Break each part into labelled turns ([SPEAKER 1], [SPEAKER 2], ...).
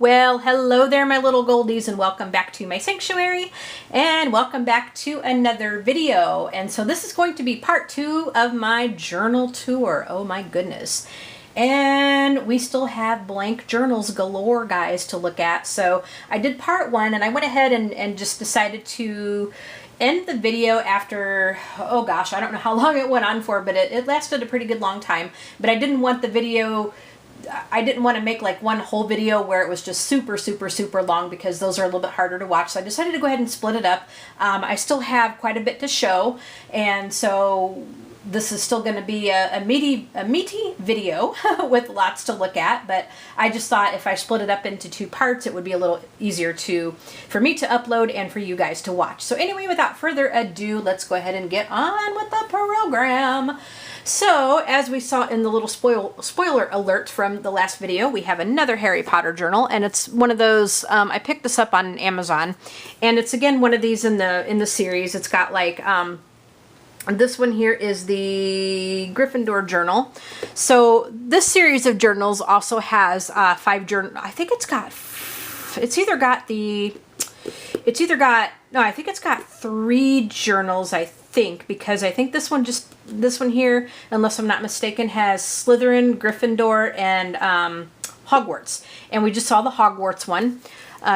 [SPEAKER 1] Well, hello there, my little goldies, and welcome back to my sanctuary, and welcome back to another video. And so this is going to be part 2 of my journal tour. Oh my goodness. And we still have blank journals galore, guys, to look at. So I did part 1, and I went ahead and just decided to end the video after, oh gosh, I don't know how long it went on for, but it lasted a pretty good long time. But I didn't want the video, I didn't want to make like one whole video where it was just super long, because those are a little bit harder to watch. So I decided to go ahead and split it up. I still have quite a bit to show, and so this is still going to be a meaty video with lots to look at, but I just thought if I split it up into 2 parts, it would be a little easier for me to upload and for you guys to watch. So anyway, without further ado, let's go ahead and get on with the program. So, as we saw in the little spoiler alert from the last video, we have another Harry Potter journal, and it's one of those, I picked this up on Amazon, and it's again one of these in the series. It's got like, this one here is the Gryffindor journal. So, this series of journals also has 5 journals. I think it's got 3 journals, I think, because I think this one here, unless I'm not mistaken, has Slytherin, Gryffindor, and Hogwarts. And we just saw the Hogwarts one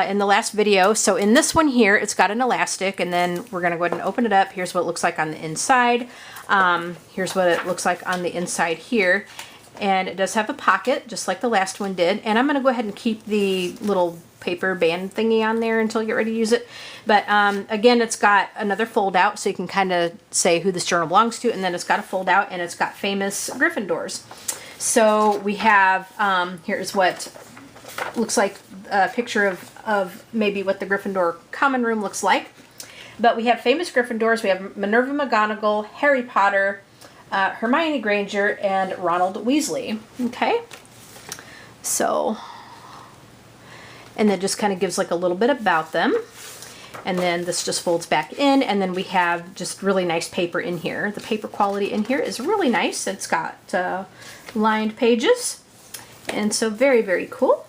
[SPEAKER 1] in the last video. So in this one here, it's got an elastic, and then we're going to go ahead and open it up. Here's what it looks like on the inside. Here's what it looks like on the inside here. And it does have a pocket, just like the last one did. And I'm going to go ahead and keep the little paper band thingy on there until you get ready to use it. But again, it's got another fold out, so you can kind of say who this journal belongs to. And then it's got a fold out, and it's got famous Gryffindors. So we have, here's what looks like a picture of maybe what the Gryffindor common room looks like. But we have famous Gryffindors. We have Minerva McGonagall, Harry Potter, Hermione Granger, and Ronald Weasley. Okay, so, and then just kind of gives like a little bit about them. And then this just folds back in, and then we have just really nice paper in here. The paper quality in here is really nice. It's got lined pages, and so very cool.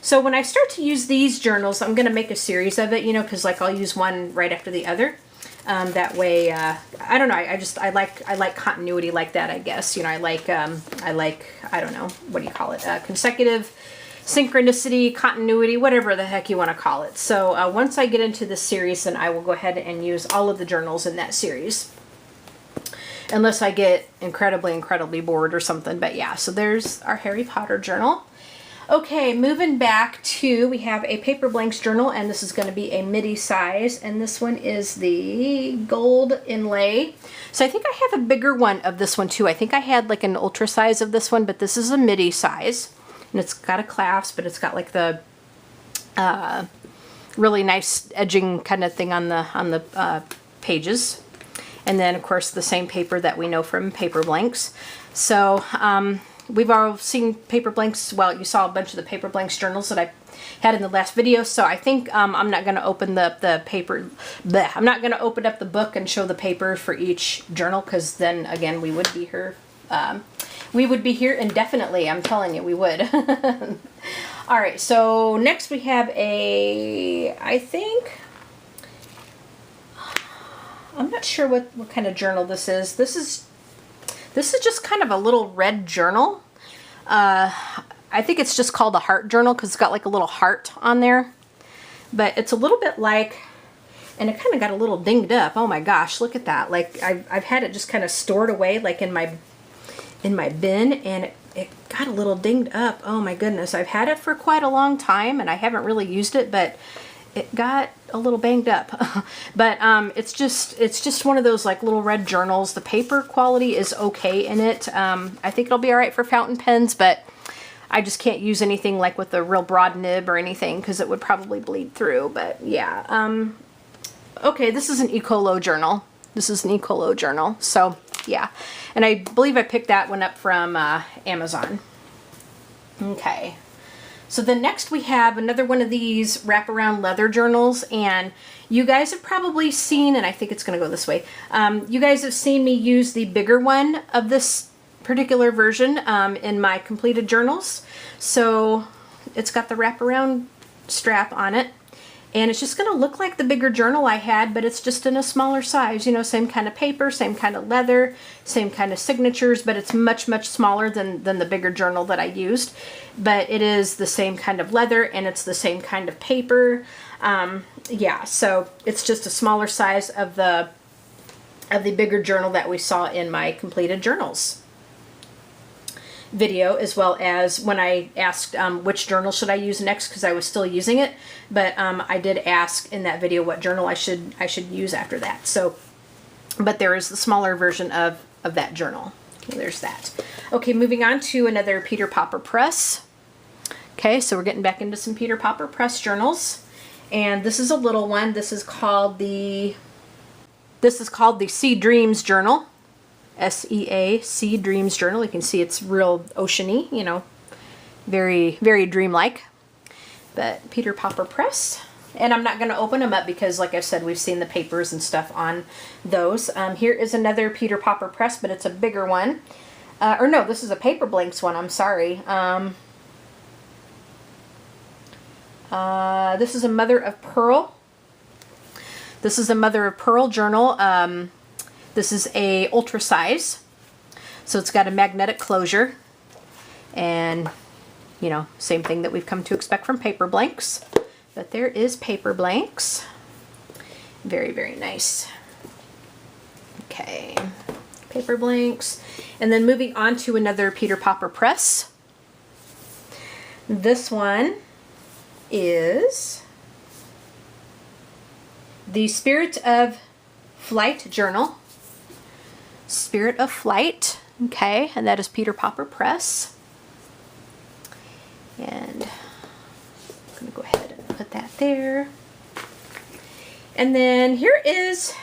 [SPEAKER 1] So when I start to use these journals, I'm going to make a series of it, you know, because like I'll use one right after the other. That way, I don't know, I like continuity like that, I guess. You know, I like, I don't know, what do you call it? Consecutive synchronicity, continuity, whatever the heck you want to call it. So once I get into this series, then I will go ahead and use all of the journals in that series. Unless I get incredibly bored or something. But yeah, so there's our Harry Potter journal. Okay, moving back to, we have a Paperblanks journal, and this is going to be a midi size, and this one is the gold inlay. So I think I have a bigger one of this one too. I think I had like an ultra size of this one, but this is a midi size, and it's got a clasp, but it's got like the really nice edging kind of thing on the pages. And then of course the same paper that we know from Paperblanks. So we've all seen Paperblanks. Well, you saw a bunch of the Paperblanks journals that I had in the last video, so I think I'm not going to open the paper. Bleh, I'm not going to open up the book and show the paper for each journal, because then again we would be here. We would be here indefinitely. I'm telling you, we would. All right. So next we have I think. I'm not sure what kind of journal this is. This is just kind of a little red journal. I think it's just called a heart journal because it's got like a little heart on there. But it's a little bit like, and it kind of got a little dinged up. Oh my gosh, look at that. Like I've had it just kind of stored away like in my bin, and it got a little dinged up. Oh my goodness. I've had it for quite a long time and I haven't really used it, but it got a little banged up. But it's just one of those like little red journals. The paper quality is okay in it. I think it'll be all right for fountain pens, but I just can't use anything like with a real broad nib or anything because it would probably bleed through. But yeah. Okay, this is an Ecolo journal. This is an Ecolo journal. So yeah, and I believe I picked that one up from Amazon. Okay. So then next we have another one of these wraparound leather journals, and you guys have probably seen, and I think it's going to go this way, you guys have seen me use the bigger one of this particular version in my completed journals. So it's got the wraparound strap on it. And it's just going to look like the bigger journal I had, but it's just in a smaller size. You know, same kind of paper, same kind of leather, same kind of signatures, but it's much, much smaller than the bigger journal that I used. But it is the same kind of leather, and it's the same kind of paper. Yeah, so it's just a smaller size of the bigger journal that we saw in my completed journals video, as well as when I asked which journal should I use next, because I was still using it, but I did ask in that video what journal I should use after that. So, but there is the smaller version of that journal. Okay, there's that. Okay, moving on to another Peter Popper Press. Okay, so we're getting back into some Peter Popper Press journals, and this is a little one. This is called the Sea Dreams Journal. SEA, Sea Dreams Journal. You can see it's real oceany, you know, very, very dreamlike. But Peter Popper Press. And I'm not going to open them up because, like I said, we've seen the papers and stuff on those. Here is another Peter Popper Press, but it's a bigger one. Or no, this is a Paperblanks one, I'm sorry. This is a Mother of Pearl. This is a Mother of Pearl journal. This is a ultra size, so it's got a magnetic closure, and you know, same thing that we've come to expect from Paperblanks, but there is Paperblanks. Very, very nice. Okay, Paperblanks, and then moving on to another Peter Popper Press. This one is the Spirit of Flight journal. Spirit of Flight, okay, and that is Peter Popper Press. And I'm going to go ahead and put that there. And then here is,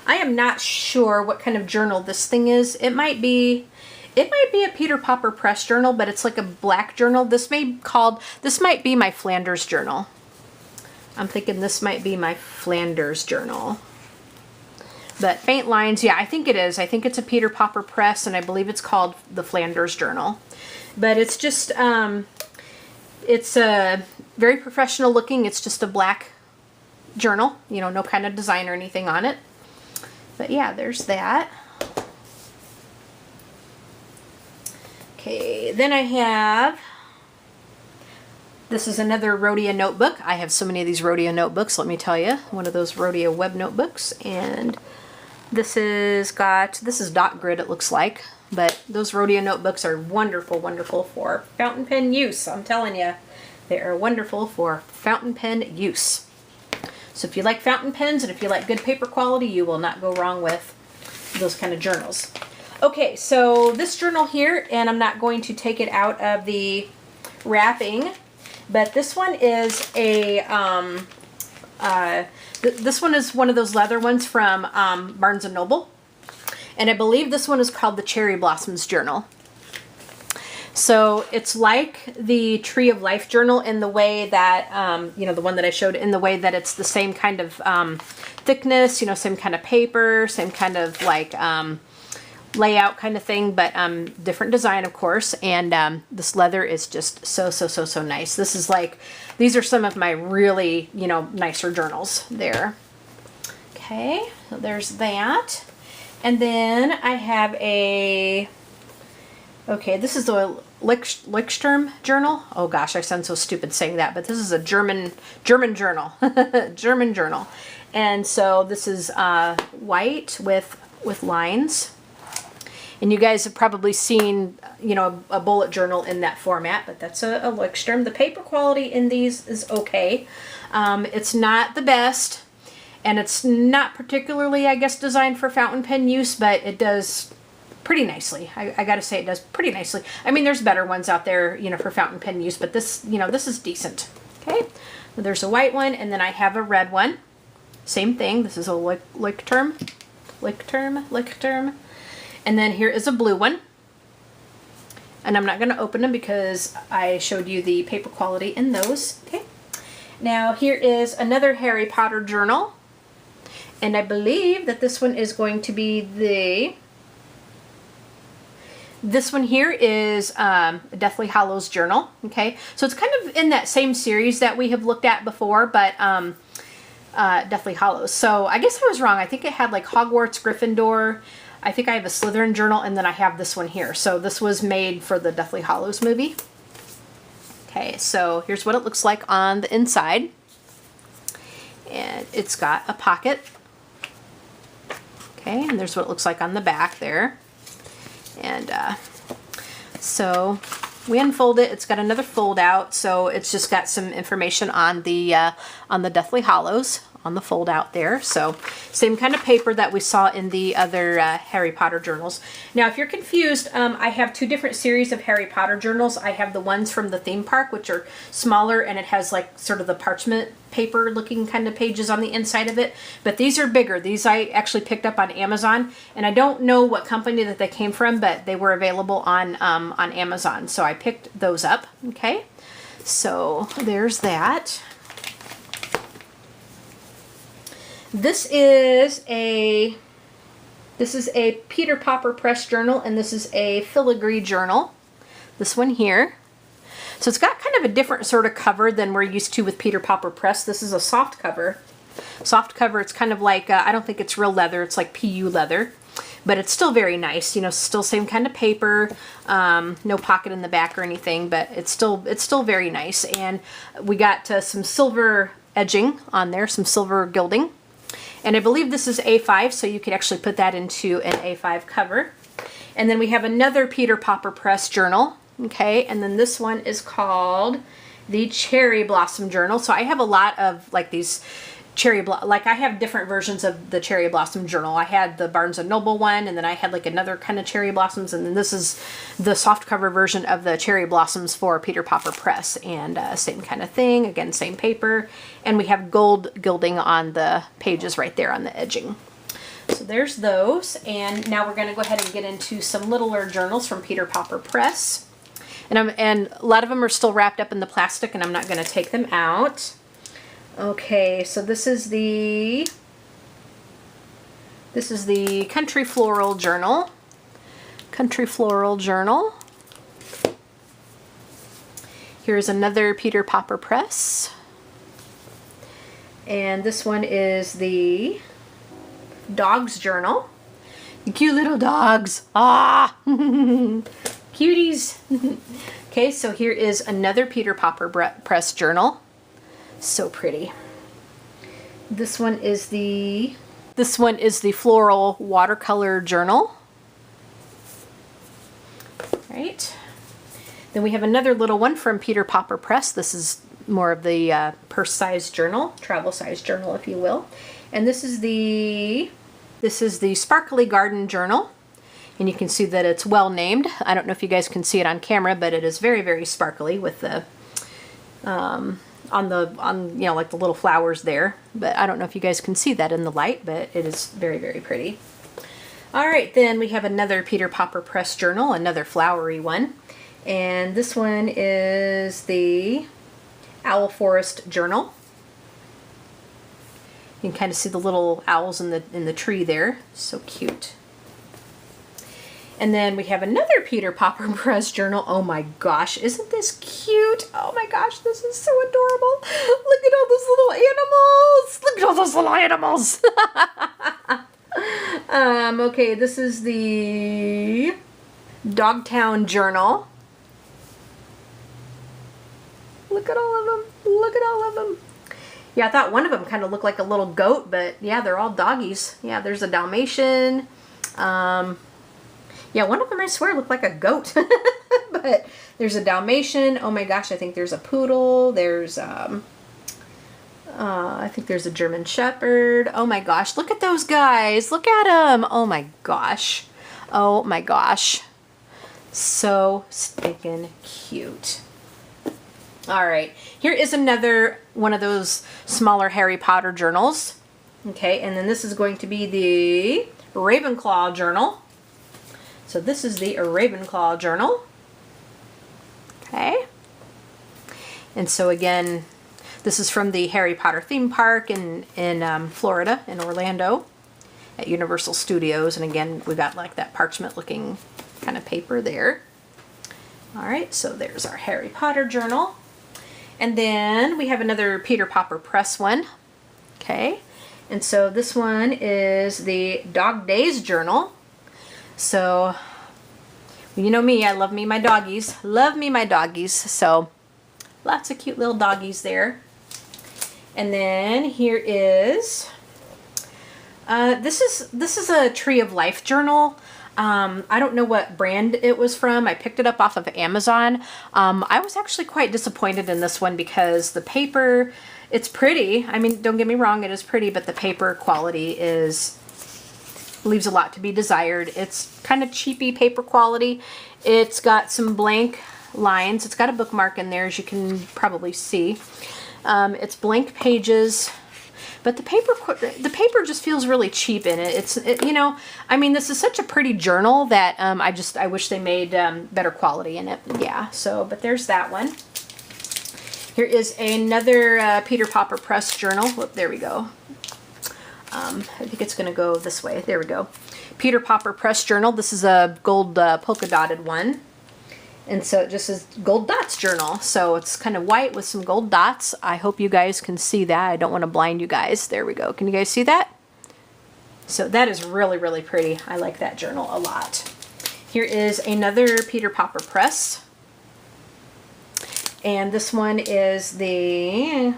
[SPEAKER 1] I am not sure what kind of journal this thing is. It might be a Peter Popper Press journal, but it's like a black journal. This might be my Flanders journal. I'm thinking this might be my Flanders journal. But Faint Lines, yeah, I think it is. I think it's a Peter Popper Press, and I believe it's called the Flanders Journal. But it's just, it's very professional looking. It's just a black journal, you know, no kind of design or anything on it. But yeah, there's that. Okay, then I have, this is another Rhodia notebook. I have so many of these Rhodia notebooks, let me tell you. One of those Rhodia web notebooks, and this is dot grid, it looks like, but those Rhodia notebooks are wonderful, wonderful for fountain pen use. I'm telling you, they are wonderful for fountain pen use. So if you like fountain pens and if you like good paper quality, you will not go wrong with those kind of journals. Okay, so this journal here, and I'm not going to take it out of the wrapping, but this one is a this one is one of those leather ones from Barnes & Noble. And I believe this one is called the Cherry Blossoms Journal. So it's like the Tree of Life journal in the way that, you know, the one that I showed, in the way that it's the same kind of thickness, you know, same kind of paper, same kind of like layout kind of thing, but different design, of course. And this leather is just so nice. This is like, these are some of my really, you know, nicer journals there. Okay, so there's that. And then I have a, okay, this is the Leuchtturm journal. Oh gosh, I sound so stupid saying that, but this is a German journal, German journal. And so this is white with lines. And you guys have probably seen, you know, a bullet journal in that format, but that's a Leuchtturm. The paper quality in these is okay. It's not the best, and it's not particularly, I guess, designed for fountain pen use, but it does pretty nicely. I gotta say, it does pretty nicely. I mean, there's better ones out there, you know, for fountain pen use, but this, you know, this is decent. Okay, there's a white one, and then I have a red one. Same thing. This is a Leuchtturm. And then here is a blue one. And I'm not going to open them because I showed you the paper quality in those. Okay. Now here is another Harry Potter journal. And I believe that this one is going to be This one here is Deathly Hallows journal. Okay, so it's kind of in that same series that we have looked at before, but Deathly Hallows. So I guess I was wrong. I think it had like Hogwarts, Gryffindor. I think I have a Slytherin journal, and then I have this one here. So this was made for the Deathly Hallows movie. Okay, so here's what it looks like on the inside. And it's got a pocket. Okay, and there's what it looks like on the back there. And so we unfold it. It's got another fold out, so it's just got some information on the Deathly Hallows on the fold out there. So same kind of paper that we saw in the other Harry Potter journals. Now, if you're confused, I have two different series of Harry Potter journals. I have the ones from the theme park, which are smaller, and it has like sort of the parchment paper looking kind of pages on the inside of it. But these are bigger. These I actually picked up on Amazon, and I don't know what company that they came from, but they were available on Amazon. So I picked those up. Okay, so there's that. This is a Peter Popper Press journal, and this is a filigree journal. This one here. So it's got kind of a different sort of cover than we're used to with Peter Popper Press. This is a soft cover. Soft cover, it's kind of like, I don't think it's real leather, it's like PU leather. But it's still very nice, you know, still same kind of paper, no pocket in the back or anything, but it's still very nice. And we got some silver edging on there, some silver gilding. And I believe this is A5, so you could actually put that into an A5 cover. And then we have another Peter Popper Press journal, okay? And then this one is called the Cherry Blossom Journal. So I have a lot of like these like I have different versions of the Cherry Blossom Journal. I had the Barnes & Noble one, and then I had like another kind of cherry blossoms, and then this is the soft cover version of the cherry blossoms for Peter Popper Press, and same kind of thing, again, same paper, and we have gold gilding on the pages right there on the edging. So there's those, and now we're going to go ahead and get into some littler journals from Peter Popper Press. And a lot of them are still wrapped up in the plastic, and I'm not going to take them out. Okay, so this is the Country Floral Journal. Country Floral Journal. Here's another Peter Popper Press. And this one is the Dogs Journal. The cute little dogs. Ah! Cuties. Okay, so here is another Peter Popper Press journal. So pretty. This one is the Floral Watercolor Journal. Right. Then we have another little one from Peter Popper Press. This is more of the purse-sized journal, travel-sized journal, if you will. And this is the Sparkly Garden Journal. And you can see that it's well named. I don't know if you guys can see it on camera, but it is very, very sparkly with the on you know, like the little flowers there. But I don't know if you guys can see that in the light, but it is very, very pretty. All right, then we have another Peter Popper Press journal, another flowery one. And this one is the Owl Forest Journal. You can kind of see the little owls in the tree there. So cute. And then we have another Peter Popper Press journal. Oh my gosh, isn't this cute? Oh my gosh, this is so adorable. Look at all those little animals. Look at all those little animals. Okay, this is the Dogtown Journal. Look at all of them. Look at all of them. Yeah, I thought one of them kind of looked like a little goat, but yeah, they're all doggies. Yeah, there's a Dalmatian. Yeah, one of them I swear looked like a goat. But there's a Dalmatian. Oh my gosh, I think there's a poodle. There's I think there's a German Shepherd. Oh my gosh, look at those guys. Look at them. Oh my gosh. Oh my gosh. So stinking cute. All right, here is another one of those smaller Harry Potter journals. Okay, and then this is going to be the Ravenclaw journal. So this is the Ravenclaw journal. Okay. And so again, this is from the Harry Potter theme park in Florida, in Orlando, at Universal Studios. And again, we got like that parchment looking kind of paper there. All right, so there's our Harry Potter journal. And then we have another Peter Popper Press one. Okay, and so this one is the Dog Days journal. So, you know me, I love me my doggies. Love me my doggies. So, lots of cute little doggies there. And then here is, this is a Tree of Life journal. I don't know what brand it was from. I picked it up off of Amazon. I was actually quite disappointed in this one because the paper, it's pretty. I mean, don't get me wrong, it is pretty, but the paper quality leaves a lot to be desired. It's kind of cheapy paper quality. It's got some blank lines. It's got a bookmark in there, as you can probably see. It's blank pages. But the paper just feels really cheap in it. You know, I mean, this is such a pretty journal that I wish they made better quality in it. Yeah, so, but there's that one. Here is another Peter Popper Press journal. Whoop, there we go. I think it's going to go this way. There we go. Peter Popper Press journal. This is a gold polka dotted one. And so it just says Gold Dots Journal. So it's kind of white with some gold dots. I hope you guys can see that. I don't want to blind you guys. There we go. Can you guys see that? So that is really, really pretty. I like that journal a lot. Here is another Peter Popper Press. And this one is the...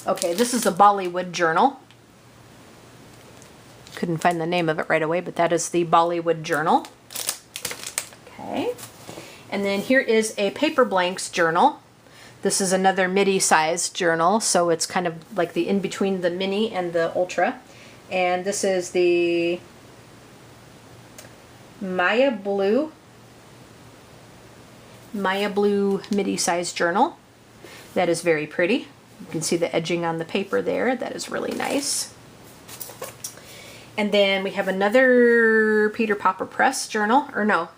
[SPEAKER 1] Okay, this is the Bollywood Journal. Couldn't find the name of it right away, but that is the Bollywood Journal. Okay, and then here is a Paperblanks journal. This is another midi-sized journal, so it's kind of like the in-between the mini and the ultra. And this is the Maya Blue midi-sized journal. That is very pretty. You can see the edging on the paper there. That is really nice. And then we have another Peter Popper Press journal, or no.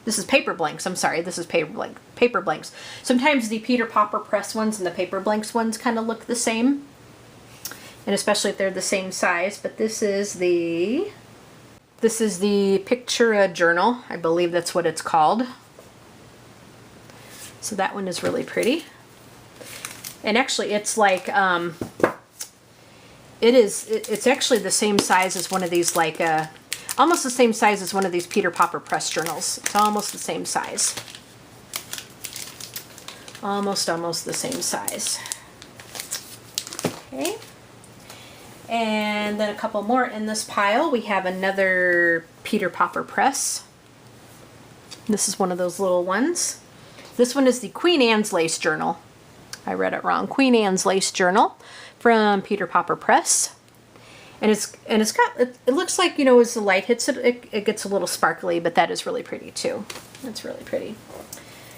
[SPEAKER 1] This is Paperblanks. I'm sorry. This is Paperblanks. Sometimes the Peter Popper Press ones and the Paperblanks ones kind of look the same. And especially if they're the same size. But this is the Pictura journal. I believe that's what it's called. So that one is really pretty. And actually it's like, it's actually the same size as one of these, like, almost the same size as one of these Peter Popper Press journals. It's almost the same size. Almost the same size. Okay. And then a couple more in this pile. We have another Peter Popper Press. This is one of those little ones. This one is the Queen Anne's Lace Journal. I read it wrong. Queen Anne's Lace Journal from Peter Popper Press. And it looks like, you know, as the light hits it, it gets a little sparkly, but that is really pretty too. That's really pretty.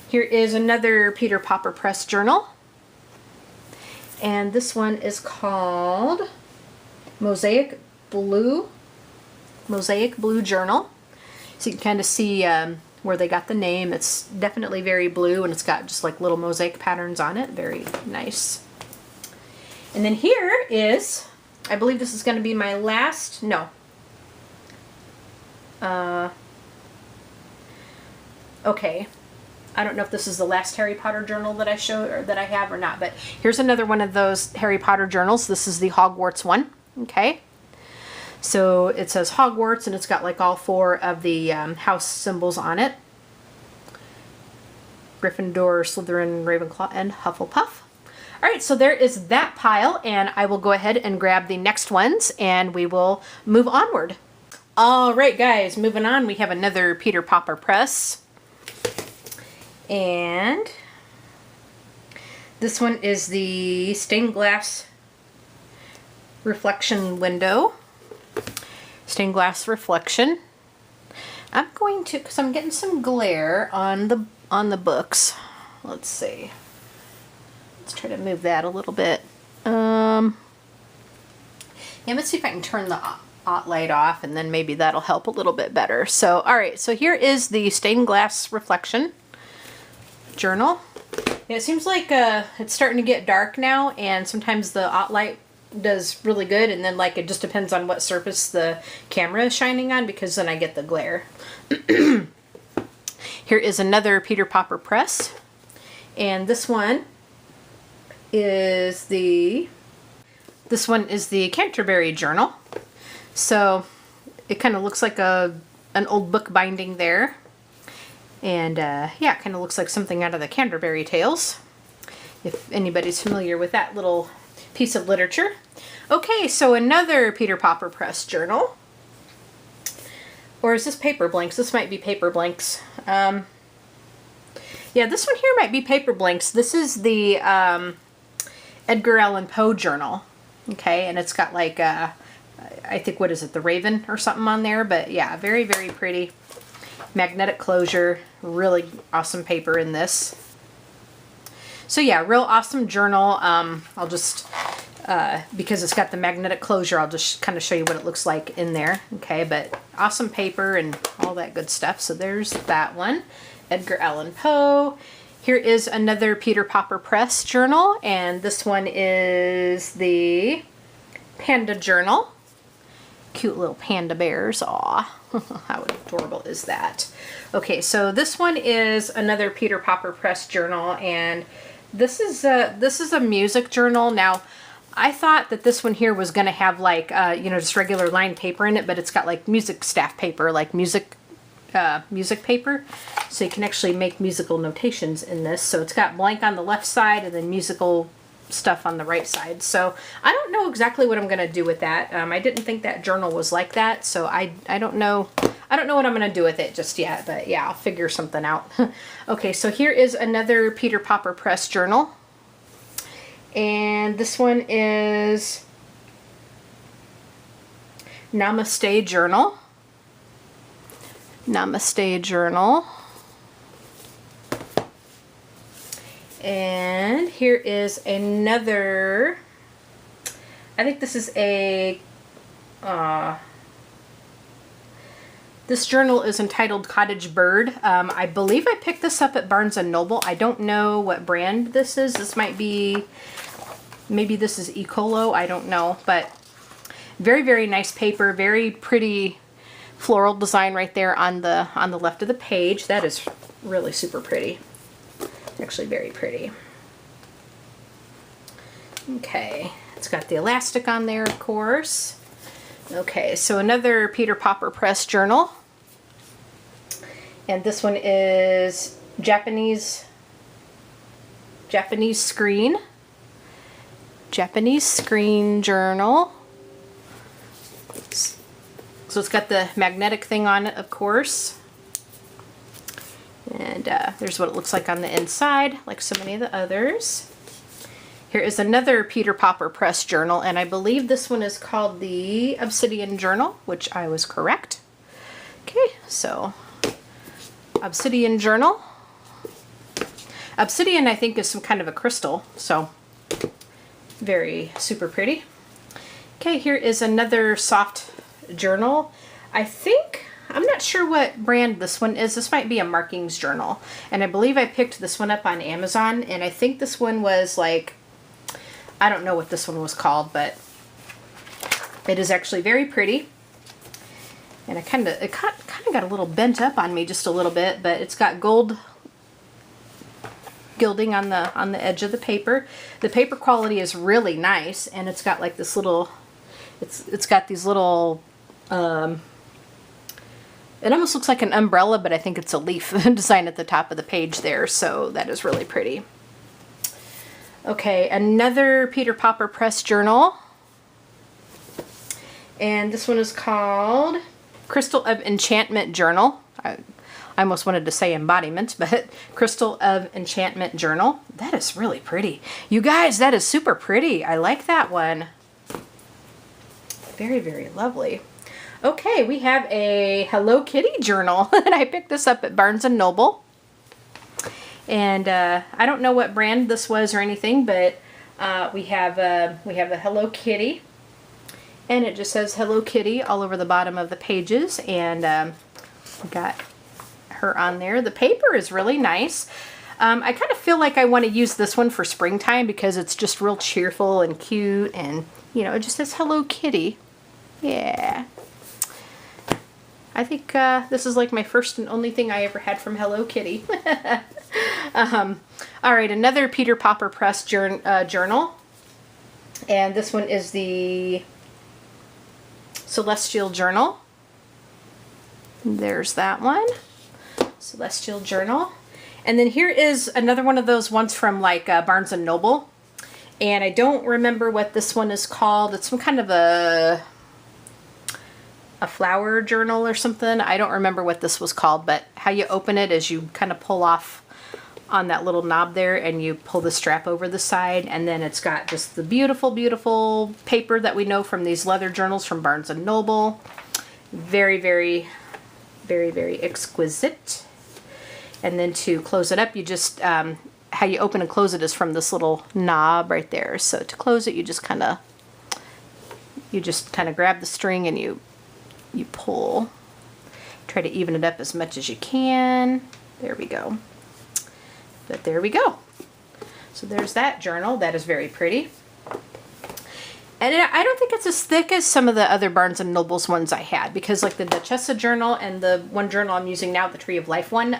[SPEAKER 1] Here is another Peter Popper Press journal. And this one is called Mosaic Blue Journal. So you can kind of see where they got the name. It's definitely very blue, and it's got just like little mosaic patterns on it. Very nice. And then here is, I believe this is going to be my last, no. Okay. I don't know if this is the last Harry Potter journal that I show or that I have or not, but here's another one of those Harry Potter journals. This is the Hogwarts one. Okay. So it says Hogwarts, and it's got like all four of the house symbols on it. Gryffindor, Slytherin, Ravenclaw, and Hufflepuff. All right, so there is that pile, and I will go ahead and grab the next ones, and we will move onward. All right, guys, moving on. We have another Peter Popper Press. And this one is the stained glass reflection window. Stained glass reflection. I'm going to, because I'm getting some glare on the books. Let's see. Let's try to move that a little bit. Yeah, let's see if I can turn the light off, and then maybe that'll help a little bit better. So, all right, so here is the stained glass reflection journal. Yeah, it seems like it's starting to get dark now, and sometimes the light does really good, and then like it just depends on what surface the camera is shining on, because then I get the glare. Here is another Peter Popper press, and this one is the Canterbury Journal. So it kind of looks like an old book binding there, and yeah, it kind of looks like something out of the Canterbury Tales, if anybody's familiar with that little piece of literature. Okay, so another Peter Popper press journal. Or is this Paperblanks? This might be Paperblanks. Yeah, this one here might be Paperblanks. This is the Edgar Allan Poe journal. Okay, and it's got like, I think, what is it, the Raven or something on there? But yeah, very, very pretty. Magnetic closure. Really awesome paper in this. So yeah, real awesome journal. I'll just, because it's got the magnetic closure, I'll just kind of show you what it looks like in there. Okay, but awesome paper and all that good stuff. So there's that one. Edgar Allan Poe. Here is another Peter Popper Press journal, and this one is the Panda Journal. Cute little panda bears. Aw, how adorable is that? Okay, so this one is another Peter Popper Press journal, and this is a music journal. Now, I thought that this one here was going to have like, you know, just regular lined paper in it, but it's got like music staff paper, like music paper, so you can actually make musical notations in this. So it's got blank on the left side and then musical stuff on the right side. So I don't know exactly what I'm going to do with that. I didn't think that journal was like that, so I don't know. I don't know what I'm going to do with it just yet, but yeah, I'll figure something out. Okay, so here is another Peter Popper Press journal, and this one is Namaste Journal. Namaste Journal. And here is another, I think this is a, this journal is entitled Cottage Bird. I believe I picked this up at Barnes & Noble. I don't know what brand this is. This might be, maybe this is Ecolo, I don't know. But very, very nice paper, very pretty floral design right there on the left of the page. That is really super pretty. Actually very pretty. Okay, it's got the elastic on there, of course. Okay, so another Peter Popper Press journal. And this one is Japanese screen. Japanese screen journal. So it's got the magnetic thing on it, of course. And there's what it looks like on the inside, like so many of the others. Here is another Peter Popper Press journal, and I believe this one is called the Obsidian Journal, which I was correct. Okay, so Obsidian Journal. Obsidian, I think, is some kind of a crystal, so very super pretty. Okay, here is another soft journal. I think, I'm not sure what brand this one is. This might be a markings journal, and I believe I picked this one up on Amazon, and I think this one was like, I don't know what this one was called, but it is actually very pretty. And it kind of got a little bent up on me just a little bit, but it's got gold gilding on the edge of the paper. The paper quality is really nice, and it's got like this little, it's got these little, it almost looks like an umbrella, but I think it's a leaf design at the top of the page there, so that is really pretty. Okay, another Peter Popper Press journal. And this one is called Crystal of Enchantment Journal. I almost wanted to say embodiment, but Crystal of Enchantment Journal. That is really pretty. You guys, that is super pretty. I like that one. Very, very lovely. Okay, we have a Hello Kitty journal, and I picked this up at Barnes & Noble. And I don't know what brand this was or anything, but we have a Hello Kitty, and it just says Hello Kitty all over the bottom of the pages, and we got her on there. The paper is really nice. I kind of feel like I want to use this one for springtime because it's just real cheerful and cute, and you know, it just says Hello Kitty. Yeah. I think this is like my first and only thing I ever had from Hello Kitty. All right, another Peter Popper Press journal. And this one is the Celestial Journal. There's that one. Celestial Journal. And then here is another one of those ones from like Barnes & Noble. And I don't remember what this one is called. It's some kind of a flower journal or something. I don't remember what this was called, but how you open it is you kind of pull off on that little knob there and you pull the strap over the side, and then it's got just the beautiful, beautiful paper that we know from these leather journals from Barnes & Noble. Very, very, very, very exquisite. And then to close it up, you just, how you open and close it is from this little knob right there. So to close it, you just kind of grab the string and you pull. Try to even it up as much as you can. There we go. But there we go. So there's that journal. That is very pretty. And I don't think it's as thick as some of the other Barnes & Noble's ones I had, because like the Duchessa journal and the one journal I'm using now, the Tree of Life one,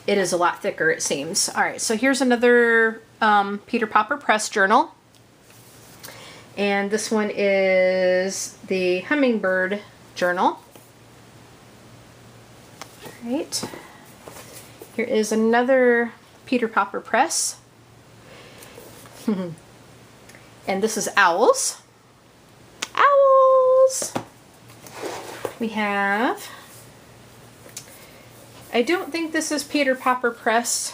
[SPEAKER 1] it is a lot thicker, it seems. All right, so here's another Peter Popper Press journal. And this one is the Hummingbird journal. All right. Here is another Peter Popper Press. And this is Owls. Owls! We have... I don't think this is Peter Popper Press.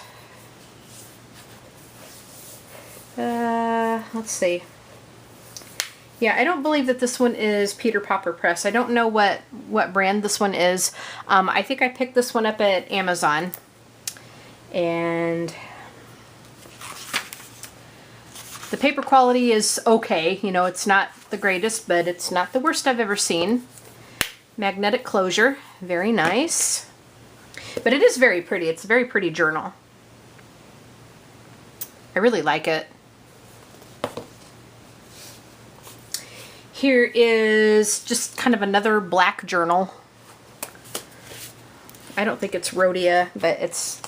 [SPEAKER 1] Let's see. Yeah, I don't believe that this one is Peter Popper Press. I don't know what brand this one is. I think I picked this one up at Amazon. And the paper quality is okay. You know, it's not the greatest, but it's not the worst I've ever seen. Magnetic closure. Very nice. But it is very pretty. It's a very pretty journal. I really like it. Here is just kind of another black journal. I don't think it's Rhodia, but it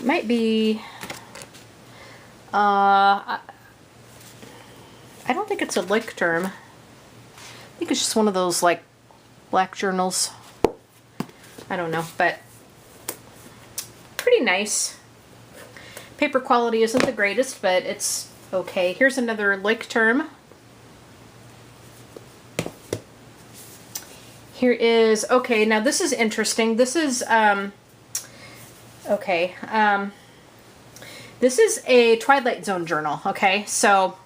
[SPEAKER 1] might be, I don't think it's a Leuchtturm. I think it's just one of those like black journals. I don't know, but pretty nice. Paper quality isn't the greatest, but it's okay. Here's another Leuchtturm. Here is, okay, now this is interesting. This is, this is a Twilight Zone journal, okay? So,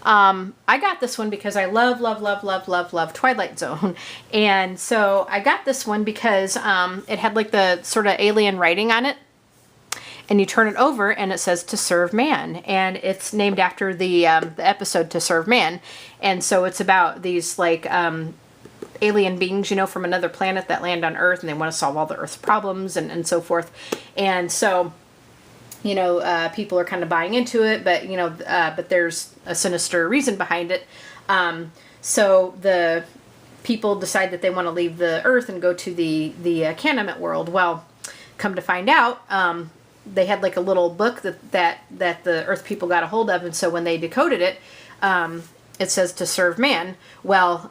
[SPEAKER 1] I got this one because I love Twilight Zone. And so I got this one because it had like the sort of alien writing on it. And you turn it over and it says "To Serve Man." And it's named after the episode "To Serve Man." And so it's about these like alien beings, you know, from another planet that land on Earth, and they want to solve all the Earth's problems and so forth. And so, you know, people are kind of buying into it, but, you know, but there's a sinister reason behind it. So the people decide that they want to leave the Earth and go to the Canamet world. Well, come to find out, they had like a little book that the Earth people got a hold of, and so when they decoded it, it says "To Serve Man." Well,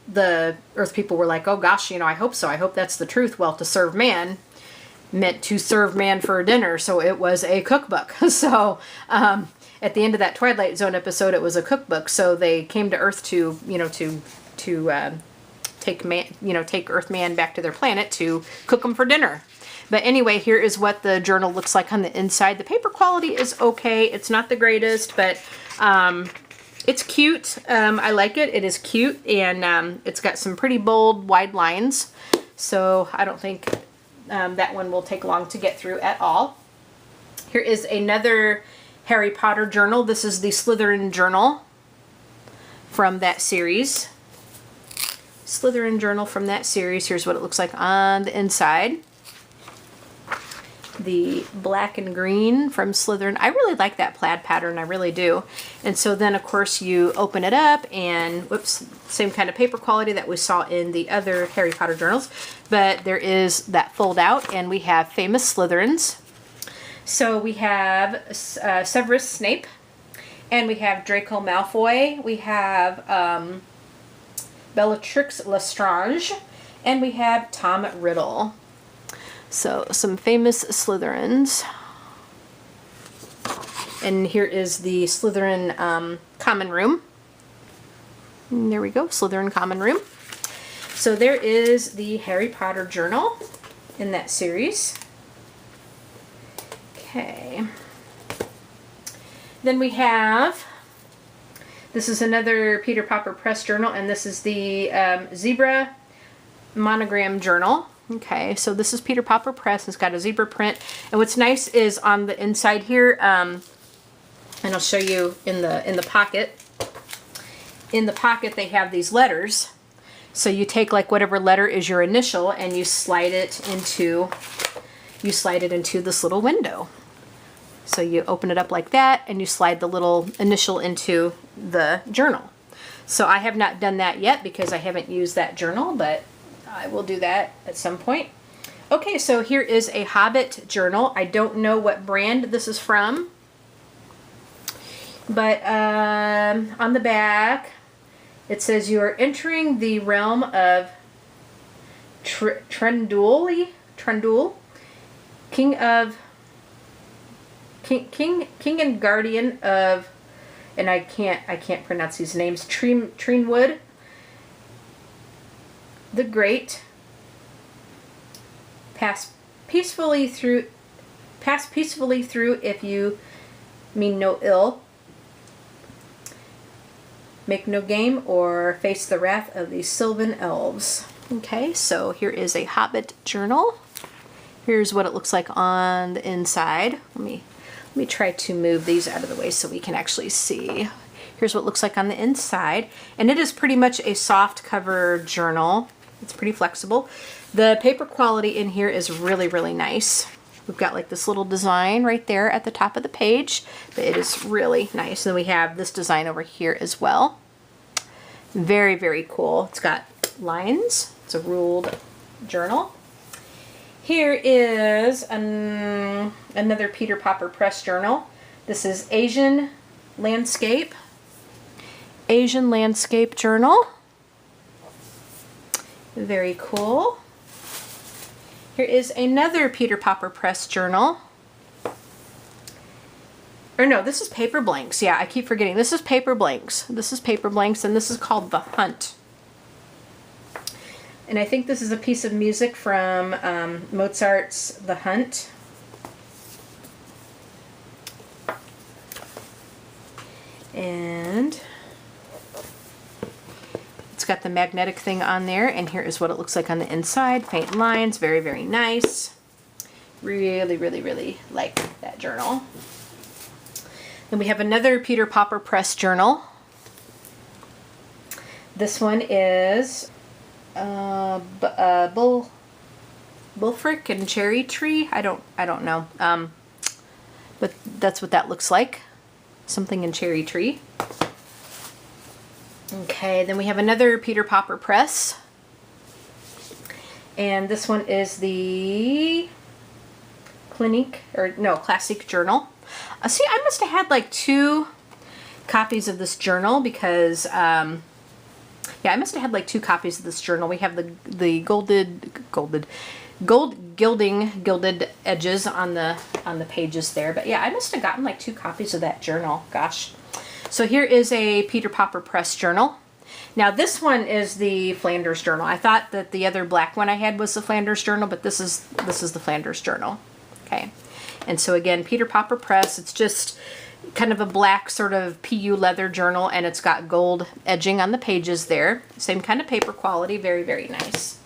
[SPEAKER 1] the Earth people were like, oh gosh, you know, I hope so. I hope that's the truth. Well, "To Serve Man" meant to serve man for dinner, so it was a cookbook. So at the end of that Twilight Zone episode, it was a cookbook. So they came to Earth to, you know, to take Earthman back to their planet to cook them for dinner. But anyway, here is what the journal looks like on the inside. The paper quality is okay. It's not the greatest, but it's cute. I like it. It is cute, and it's got some pretty bold, wide lines. So I don't think that one will take long to get through at all. Here is another Harry Potter journal. This is the Slytherin journal from that series. Slytherin journal from that series. Here's what it looks like on the inside. the black and green from Slytherin. I really like that plaid pattern, I really do. And so then of course you open it up and, whoops, same kind of paper quality that we saw in the other Harry Potter journals, but there is that fold out and we have famous Slytherins. So we have Severus Snape, and we have Draco Malfoy, we have Bellatrix Lestrange, and we have Tom Riddle. So some famous Slytherins. And here is the Slytherin common room. And there we go, Slytherin common room. So there is the Harry Potter journal in that series. Okay. Then we have, this is another Peter Popper Press journal, and this is the Zebra Monogram Journal. Okay, so this is Peter Popper Press. It's got a zebra print. And what's nice is on the inside here, and I'll show you in the pocket. In the pocket they have these letters. So you take like whatever letter is your initial and you slide it into this little window. So you open it up like that and you slide the little initial into the journal. So I have not done that yet because I haven't used that journal, but I will do that at some point. Okay, so here is a Hobbit journal. I don't know what brand this is from, but on the back it says you are entering the realm of Trendule, King and Guardian of, and I can't pronounce these names, Treenwood the Great. Pass peacefully through if you mean no ill. Make no game or face the wrath of these Sylvan elves. Okay, so here is a Hobbit journal. Here's what it looks like on the inside. Let me try to move these out of the way so we can actually see. Here's what it looks like on the inside, and it is pretty much a soft cover journal. It's pretty flexible. The paper quality in here is really, really nice. We've got like this little design right there at the top of the page, but it is really nice. And then we have this design over here as well. Very, very cool. It's got lines. It's a ruled journal. Here is another Peter Popper Press journal. This is Asian Landscape Journal. Very cool. Here is another Peter Popper Press journal. Or no, this is Paperblanks. Yeah, I keep forgetting. This is Paperblanks. This is Paperblanks, and this is called The Hunt. And I think this is a piece of music from Mozart's The Hunt. And it's got the magnetic thing on there, and here is what it looks like on the inside. Faint lines, very, very nice. Really, really, really like that journal. Then we have another Peter Popper Press journal. This one is Bullfrick and Cherry Tree. I don't know, but that's what that looks like. Something in Cherry Tree. Okay, then we have another Peter Popper Press, and this one is the Classic Journal. See, I must have had like 2 copies of this journal because, yeah, I must have had like 2 copies of this journal. We have the gold gilded edges on the pages there. But yeah, I must have gotten like 2 copies of that journal. Gosh. So here is a Peter Popper Press journal. Now this one is the Flanders journal. I thought that the other black one I had was the Flanders journal, but this is the Flanders journal. Okay. And so again, Peter Popper Press, it's just kind of a black sort of PU leather journal, and it's got gold edging on the pages there. Same kind of paper quality, very, very nice.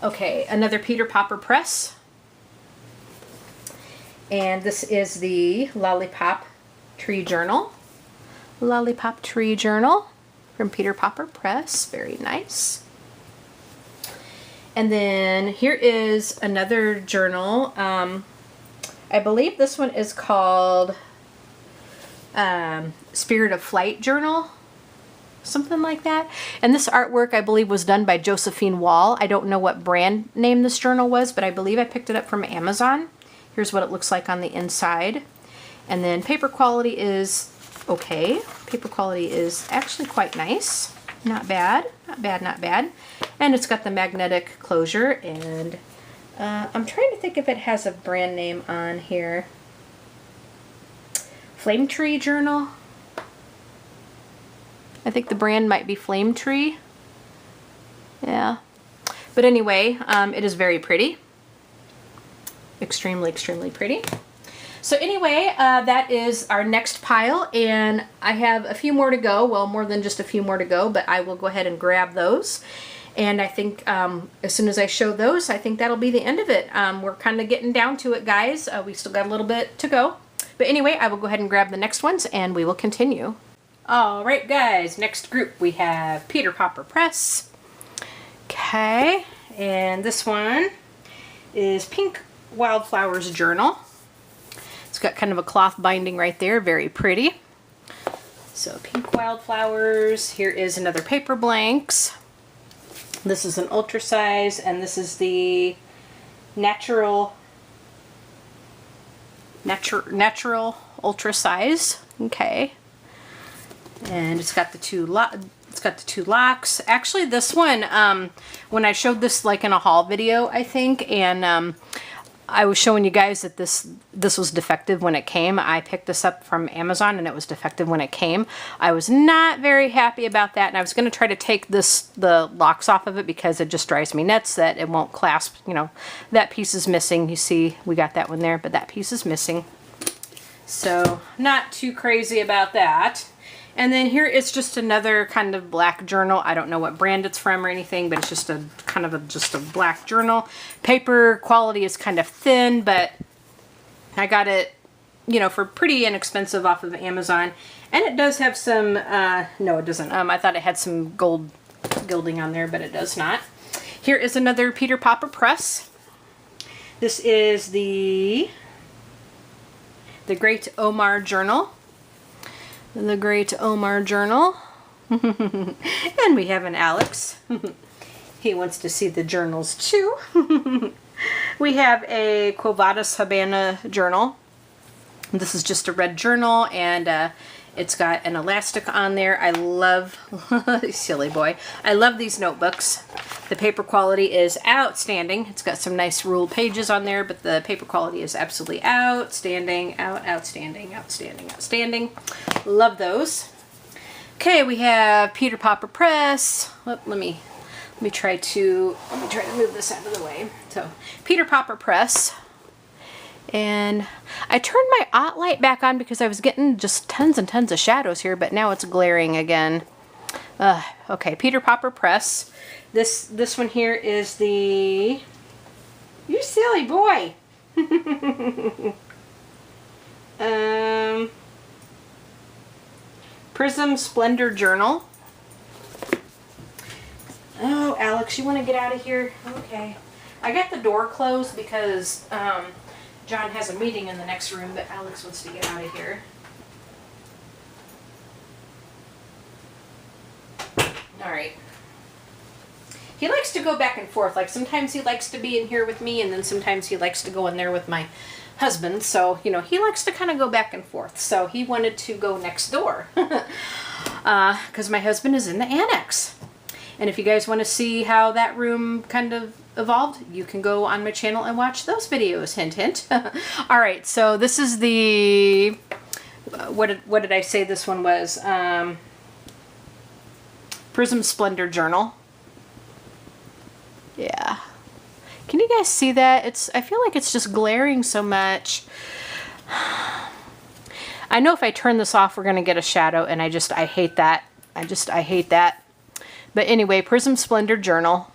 [SPEAKER 1] Okay, another Peter Popper Press. And this is the Lollipop Tree Journal. Lollipop Tree Journal from Peter Popper Press, very nice. And then here is another journal. I believe this one is called Spirit of Flight Journal. Something like that. And this artwork, I believe, was done by Josephine Wall. I don't know what brand name this journal was, but I believe I picked it up from Amazon. Here's what it looks like on the inside. And then paper quality is okay. Paper quality is actually quite nice. Not bad. Not bad, not bad. And it's got the magnetic closure. And I'm trying to think if it has a brand name on here. Flame Tree Journal. I think the brand might be Flame Tree. Yeah. But anyway, it is very pretty. Extremely, extremely pretty. So anyway, that is our next pile, and I have a few more to go. Well, more than just a few more to go, but I will go ahead and grab those. And I think as soon as I show those, I think that'll be the end of it. We're kind of getting down to it, guys. We still got a little bit to go. But anyway, I will go ahead and grab the next ones, and we will continue. All right, guys, next group we have Peter Popper Press. Okay, and this one is Pink Wildflowers Journal. It's got kind of a cloth binding right there, very pretty. So Pink Wildflowers. Here is another Paperblanks. This is an ultra size, and this is the natural ultra size. Okay. And it's got the two locks. Actually, this one, when I showed this like in a haul video, I think, and I was showing you guys that this was defective when it came. I picked this up from Amazon and it was defective when it came. I was not very happy about that, and I was going to try to take the locks off of it because it just drives me nuts that it won't clasp. You know, that piece is missing. You see, we got that one there, but that piece is missing. So, not too crazy about that. And then here it's just another kind of black journal. I don't know what brand it's from or anything, but it's just a kind of just a black journal. Paper quality is kind of thin, but I got it, you know, for pretty inexpensive off of Amazon. And it does have some, no it doesn't. I thought it had some gold gilding on there, but it does not. Here is another Peter Popper Press. This is the Great Omar Journal. The Great Omar Journal. And we have an Alex. He wants to see the journals too. We have a Quo Vadis Habana journal. This is just a red journal, and it's got an elastic on there. I love, silly boy, I love these notebooks. The paper quality is outstanding. It's got some nice ruled pages on there, but the paper quality is absolutely outstanding. Outstanding. Love those. Okay, we have Peter Popper Press. Let me try to move this out of the way. So, Peter Popper Press. And I turned my OT light back on because I was getting just tons and tons of shadows here, but now it's glaring again. Okay, Peter Popper Press. This one here is the... You silly boy! Prism Splendor Journal. Oh, Alex, you want to get out of here? Okay. I got the door closed because John has a meeting in the next room, but Alex wants to get out of here. Alright. He likes to go back and forth. Like, sometimes he likes to be in here with me, and then sometimes he likes to go in there with my husband. So, you know, he likes to kind of go back and forth. So he wanted to go next door. Because my husband is in the annex. And if you guys want to see how that room kind of evolved, you can go on my channel and watch those videos. Hint, hint. Alright, so this is the... What did I say this one was? Prism Splendor Journal. Yeah. Can you guys see that? I feel like it's just glaring so much. I know if I turn this off, we're going to get a shadow, and I hate that. I hate that. But anyway, Prism Splendor Journal.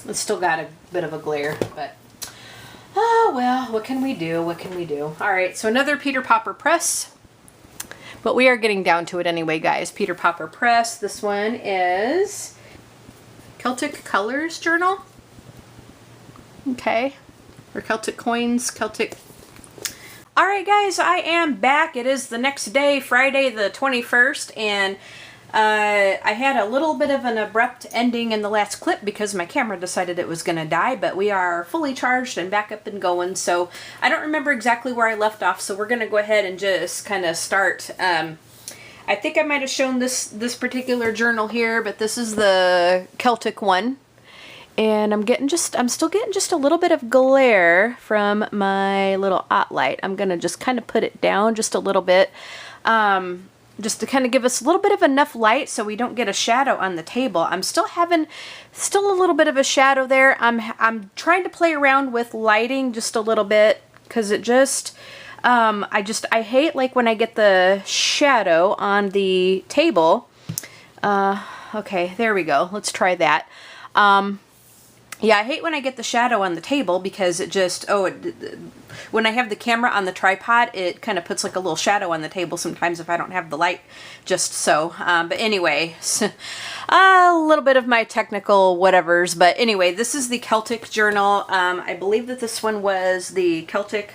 [SPEAKER 1] It's still got a bit of a glare, but... Oh, well, what can we do? What can we do? Alright, so another Peter Popper Press. But we are getting down to it anyway, guys. Peter Popper Press. This one is Celtic Colors journal. Okay. Or Celtic Coins, Celtic. Alright guys, I am back. It is the next day, Friday the 21st, and I had a little bit of an abrupt ending in the last clip because my camera decided it was going to die, but we are fully charged and back up and going, so I don't remember exactly where I left off, so we're going to go ahead and just kind of start. I think I might have shown this particular journal here, but this is the Celtic one. And I'm still getting just a little bit of glare from my little light. I'm going to just kind of put it down just a little bit, just to kind of give us a little bit of enough light so we don't get a shadow on the table. I'm still having a little bit of a shadow there. I'm trying to play around with lighting just a little bit because it just, I hate like when I get the shadow on the table. Okay, there we go. Let's try that. Yeah, I hate when I get the shadow on the table because it just, when I have the camera on the tripod, it kind of puts like a little shadow on the table sometimes if I don't have the light just so. But anyway, a little bit of my technical whatevers. But anyway, this is the Celtic journal. I believe that this one was the Celtic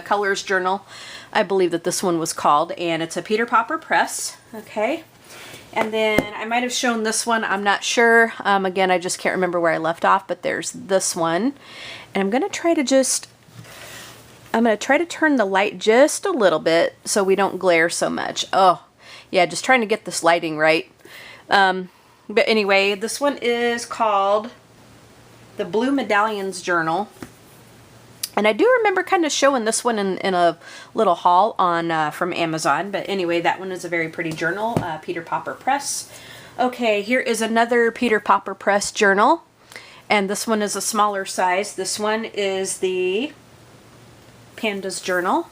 [SPEAKER 1] Colors journal. I believe that this one was called, and it's a Peter Popper press. Okay. And then I might have shown this one, I'm not sure. Again, I just can't remember where I left off, but there's this one. And I'm going to try to turn the light just a little bit so we don't glare so much. Oh, yeah, just trying to get this lighting right. But anyway, this one is called the Blue Medallions Journal. And I do remember kind of showing this one in a little haul on from Amazon. But anyway, that one is a very pretty journal, Peter Popper Press. Okay, here is another Peter Popper Press journal. And this one is a smaller size. This one is the Pandas Journal.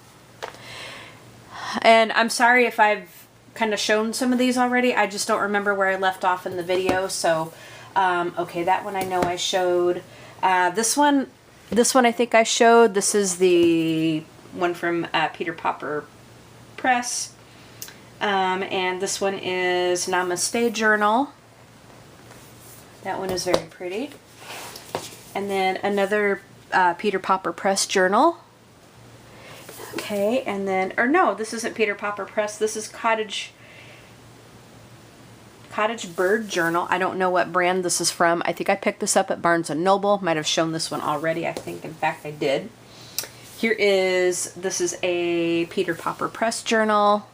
[SPEAKER 1] And I'm sorry if I've kind of shown some of these already. I just don't remember where I left off in the video. So, okay, that one I know I showed. This one I think I showed. This is the one from Peter Popper Press. And this one is Namaste Journal. That one is very pretty. And then another Peter Popper Press journal. Okay, and then, or no, this isn't Peter Popper Press. This is Cottage Bird Journal. I don't know what brand this is from. I think I picked this up at Barnes & Noble. Might have shown this one already. I think, in fact, I did. This is a Peter Popper Press journal.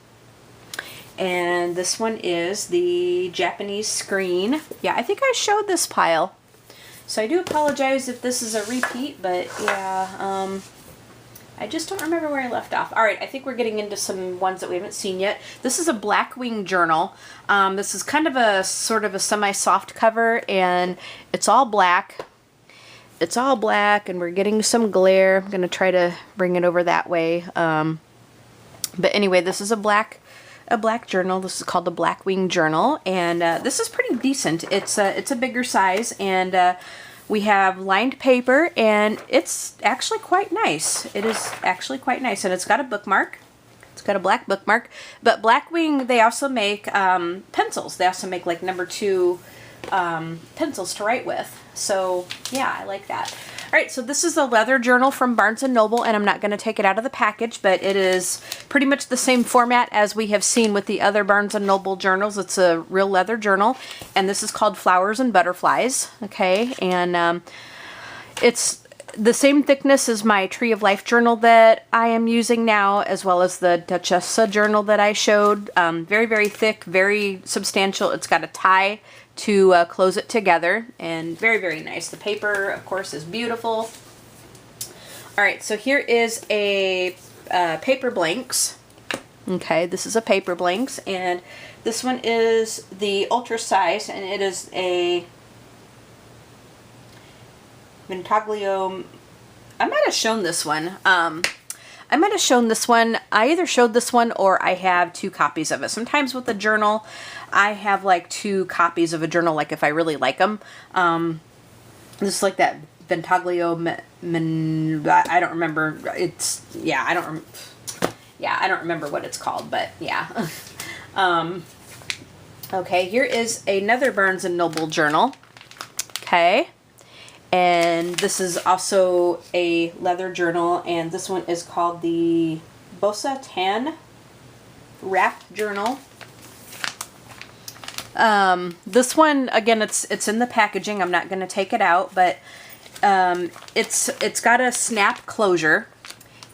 [SPEAKER 1] And this one is the Japanese Screen. Yeah, I think I showed this pile. So I do apologize if this is a repeat, but yeah, I just don't remember where I left off. All right, I think we're getting into some ones that we haven't seen yet. This is a Blackwing journal. This is kind of a sort of a semi-soft cover, and it's all black. It's all black, and we're getting some glare. I'm going to try to bring it over that way. But anyway, this is a black journal. This is called the Blackwing Journal, and this is pretty decent. It's a bigger size, and we have lined paper, and it's actually quite nice. It is actually quite nice, and it's got a bookmark. It's got a black bookmark. But Blackwing, they also make pencils. They also make like number 2 pencils to write with. So yeah, I like that. All right, so this is a leather journal from Barnes & Noble, and I'm not going to take it out of the package, but it is pretty much the same format as we have seen with the other Barnes & Noble journals. It's a real leather journal, and this is called Flowers and Butterflies, okay? And it's the same thickness as my Tree of Life journal that I am using now, as well as the Duchessa journal that I showed. Very, very thick, very substantial. It's got a tie to close it together, and very, very nice. The paper, of course, is beautiful. All right, so here is a Paperblanks. Okay, this is a Paperblanks, and this one is the ultra size, and it is a Ventaglio. I might have shown this one. I might have shown this one. I either showed this one or I have 2 copies of it. Sometimes with a journal, I have like 2 copies of a journal, like if I really like them. This is like that Ventaglio, I don't remember. It's, yeah, I don't remember what it's called, but yeah. Okay, here is another Barnes & Noble journal. Okay, and this is also a leather journal, and this one is called the Bossa Tan Wrap Journal. This one, again, it's in the packaging. I'm not going to take it out, but it's got a snap closure.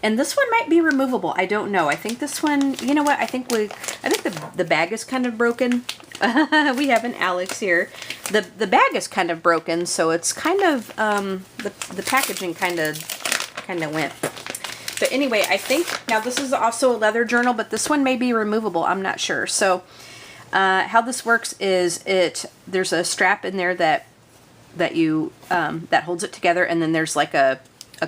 [SPEAKER 1] And this one might be removable. I don't know. I think this one, you know what? I think the bag is kind of broken. We have an Alex here. The bag is kind of broken, so it's kind of the packaging kind of went. But anyway, I think now this is also a leather journal, but this one may be removable. I'm not sure. So how this works is there's a strap in there that holds it together, and then there's like a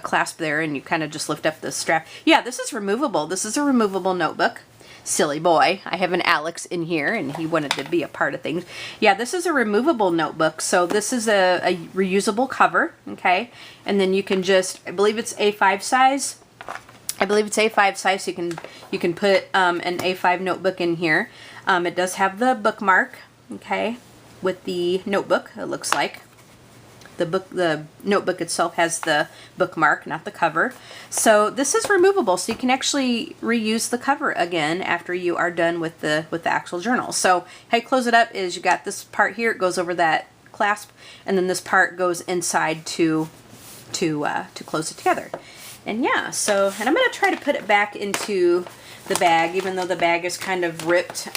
[SPEAKER 1] clasp there, and you kind of just lift up the strap. Yeah, this is removable. This is a removable notebook. Silly boy. I have an Alex in here, and he wanted to be a part of things. Yeah, this is a removable notebook. So this is a reusable cover, okay? And then you can just, I believe it's A5 size. I believe it's A5 size, so you can put an A5 notebook in here. It does have the bookmark, okay, with the notebook, it looks like. The notebook itself has the bookmark, not the cover. So this is removable, so you can actually reuse the cover again after you are done with the actual journal. So how you close it up is you got this part here, it goes over that clasp, and then this part goes inside to close it together. And yeah, so, and I'm going to try to put it back into the bag, even though the bag is kind of ripped.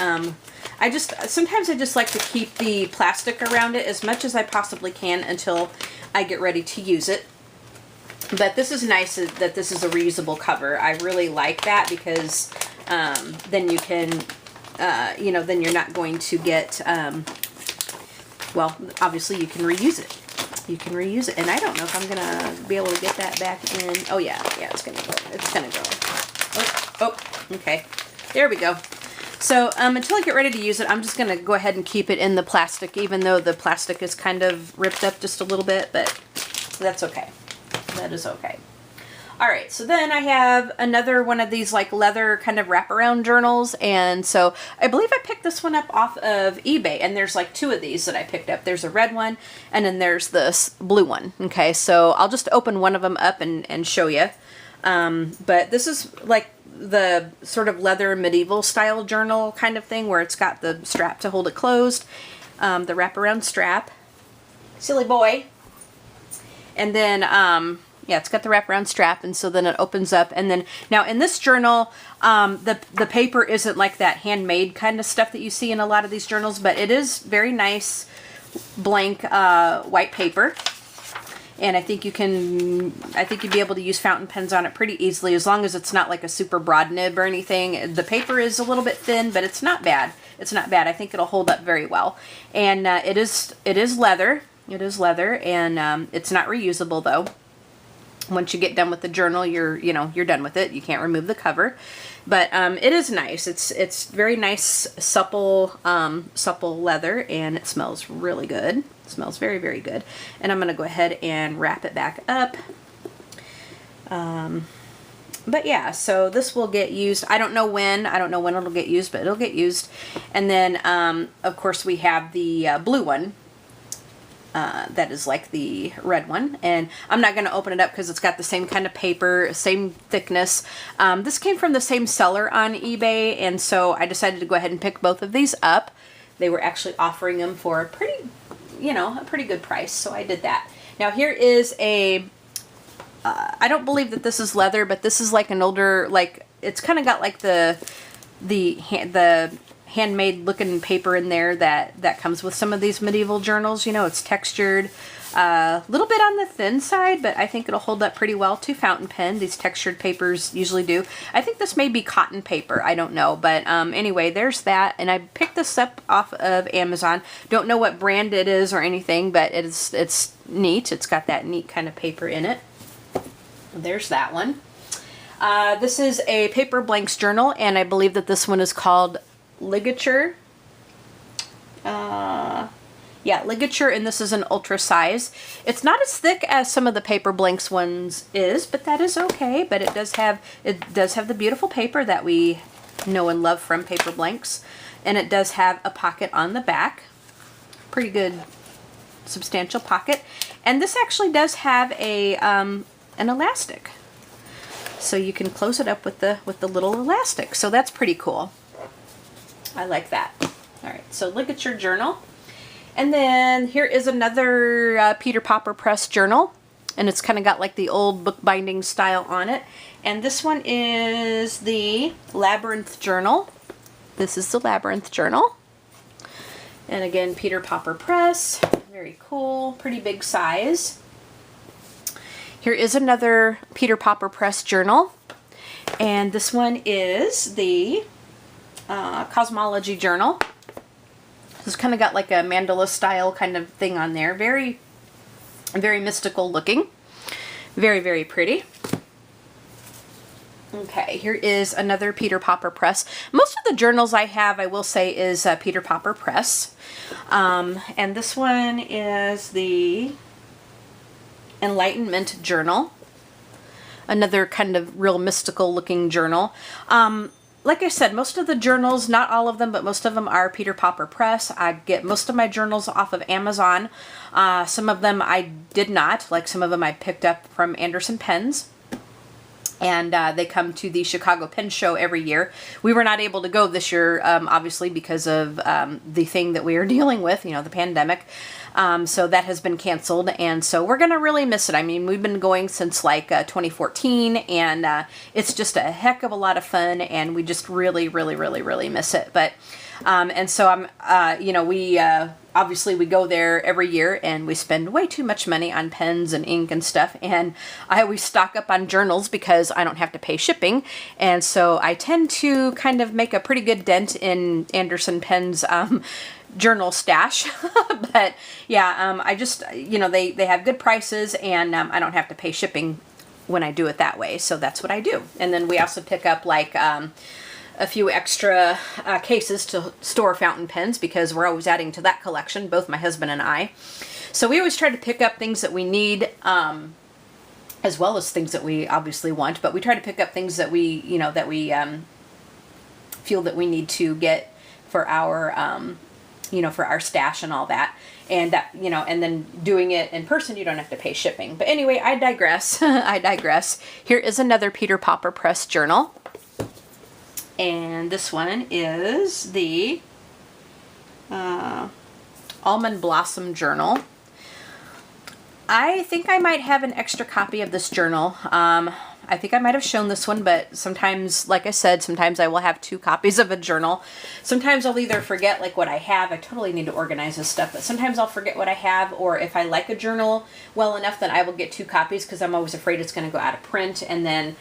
[SPEAKER 1] Sometimes I just like to keep the plastic around it as much as I possibly can until I get ready to use it. But this is nice that this is a reusable cover. I really like that because then you can, then you're not going to get, well, obviously you can reuse it. You can reuse it. And I don't know if I'm going to be able to get that back in. Oh yeah, it's going to go. It's going to go. Oh, okay. There we go. So until I get ready to use it, I'm just going to go ahead and keep it in the plastic, even though the plastic is kind of ripped up just a little bit, but that's okay. That is okay. All right, so then I have another one of these like leather kind of wraparound journals, and so I believe I picked this one up off of eBay, and there's like two of these that I picked up. There's a red one, and then there's this blue one. Okay, so I'll just open one of them up and show you. But this is like the sort of leather medieval style journal kind of thing where it's got the strap to hold it closed, the wraparound strap. Silly boy. And then, yeah, it's got the wraparound strap, and so then it opens up. And then, now in this journal, the paper isn't like that handmade kind of stuff that you see in a lot of these journals, but it is very nice blank white paper. And I think you'd be able to use fountain pens on it pretty easily, as long as it's not like a super broad nib or anything. The paper is a little bit thin, but it's not bad. It's not bad. I think it'll hold up very well. And it is leather. It is leather, and it's not reusable though. Once you get done with the journal, you're done with it. You can't remove the cover, but it is nice. It's very nice, supple leather, and it smells really good. It smells very, very good. And I'm gonna go ahead and wrap it back up. But yeah, so this will get used. I don't know when it'll get used, but it'll get used. And then of course we have the blue one. That is like the red one, and I'm not going to open it up because it's got the same kind of paper, same thickness. This came from the same seller on eBay, and so I decided to go ahead and pick both of these up. They were actually offering them for a pretty good price, so I did that. Now here is a, I don't believe that this is leather, but this is like an older, like, it's kind of got like the handmade looking paper in there that comes with some of these medieval journals. It's textured, a little bit on the thin side, but I think it'll hold up pretty well to fountain pen. These textured papers usually do. I think this may be cotton paper, I don't know, but anyway, there's that. And I picked this up off of Amazon. Don't know what brand it is or anything, but it's neat. It's got that neat kind of paper in it. There's that one. This is a Paperblanks journal, and I believe that this one is called Ligature. Yeah, Ligature, and this is an ultra size. It's not as thick as some of the Paperblanks ones is, but that is okay. But it does have the beautiful paper that we know and love from Paperblanks. and it does have a pocket on the back. Pretty good, substantial pocket. And this actually does have a an elastic, so you can close it up with the little elastic. So that's pretty cool. I like that. All right, so look at your journal. And then here is another Peter Popper Press journal, and it's kind of got like the old bookbinding style on it. And this one is the Labyrinth journal. This is the Labyrinth journal. And again, Peter Popper Press. Very cool, pretty big size. Here is another Peter Popper Press journal. And this one is the Cosmology journal. It's kind of got like a mandala style kind of thing on there. Very, very mystical looking. Very, very pretty. Okay, here is another Peter Popper Press. Most of the journals I have, I will say, is Peter Popper Press. And this one is the Enlightenment journal. Another kind of real mystical looking journal. Like I said, most of the journals, not all of them, but most of them are Peter Popper Press. I get most of my journals off of Amazon. Some of them I did not. Like some of them I picked up from Anderson Pens. And they come to the Chicago Pen Show every year. We were not able to go this year, obviously, because of the thing that we are dealing with, you know, the pandemic. So that has been canceled, and so we're going to really miss it. I mean, we've been going since like 2014, and it's just a heck of a lot of fun, and we just really, really, really, really miss it. But, and so I'm, you know, we, obviously we go there every year, and we spend way too much money on pens and ink and stuff, and I always stock up on journals because I don't have to pay shipping, and so I tend to kind of make a pretty good dent in Anderson Pen's, journal stash. But yeah, I just, you know, they have good prices, and I don't have to pay shipping when I do it that way, so that's what I do. And then we also pick up like a few extra cases to store fountain pens, because we're always adding to that collection, both my husband and I. So we always try to pick up things that we need, as well as things that we obviously want, but we try to pick up things that we, you know, that we feel that we need to get for our you know, for our stash and all that. And that, you know, and then doing it in person, you don't have to pay shipping. But anyway, I digress. I digress. Here is another Peter Popper Press journal. And this one is the Almond Blossom journal. I think I might have an extra copy of this journal. I think I might have shown this one, but sometimes, like I said, sometimes I will have 2 copies of a journal. Sometimes I'll either forget like what I have. I totally need to organize this stuff, but sometimes I'll forget what I have, or if I like a journal well enough, then I will get 2 copies, because I'm always afraid it's going to go out of print and then,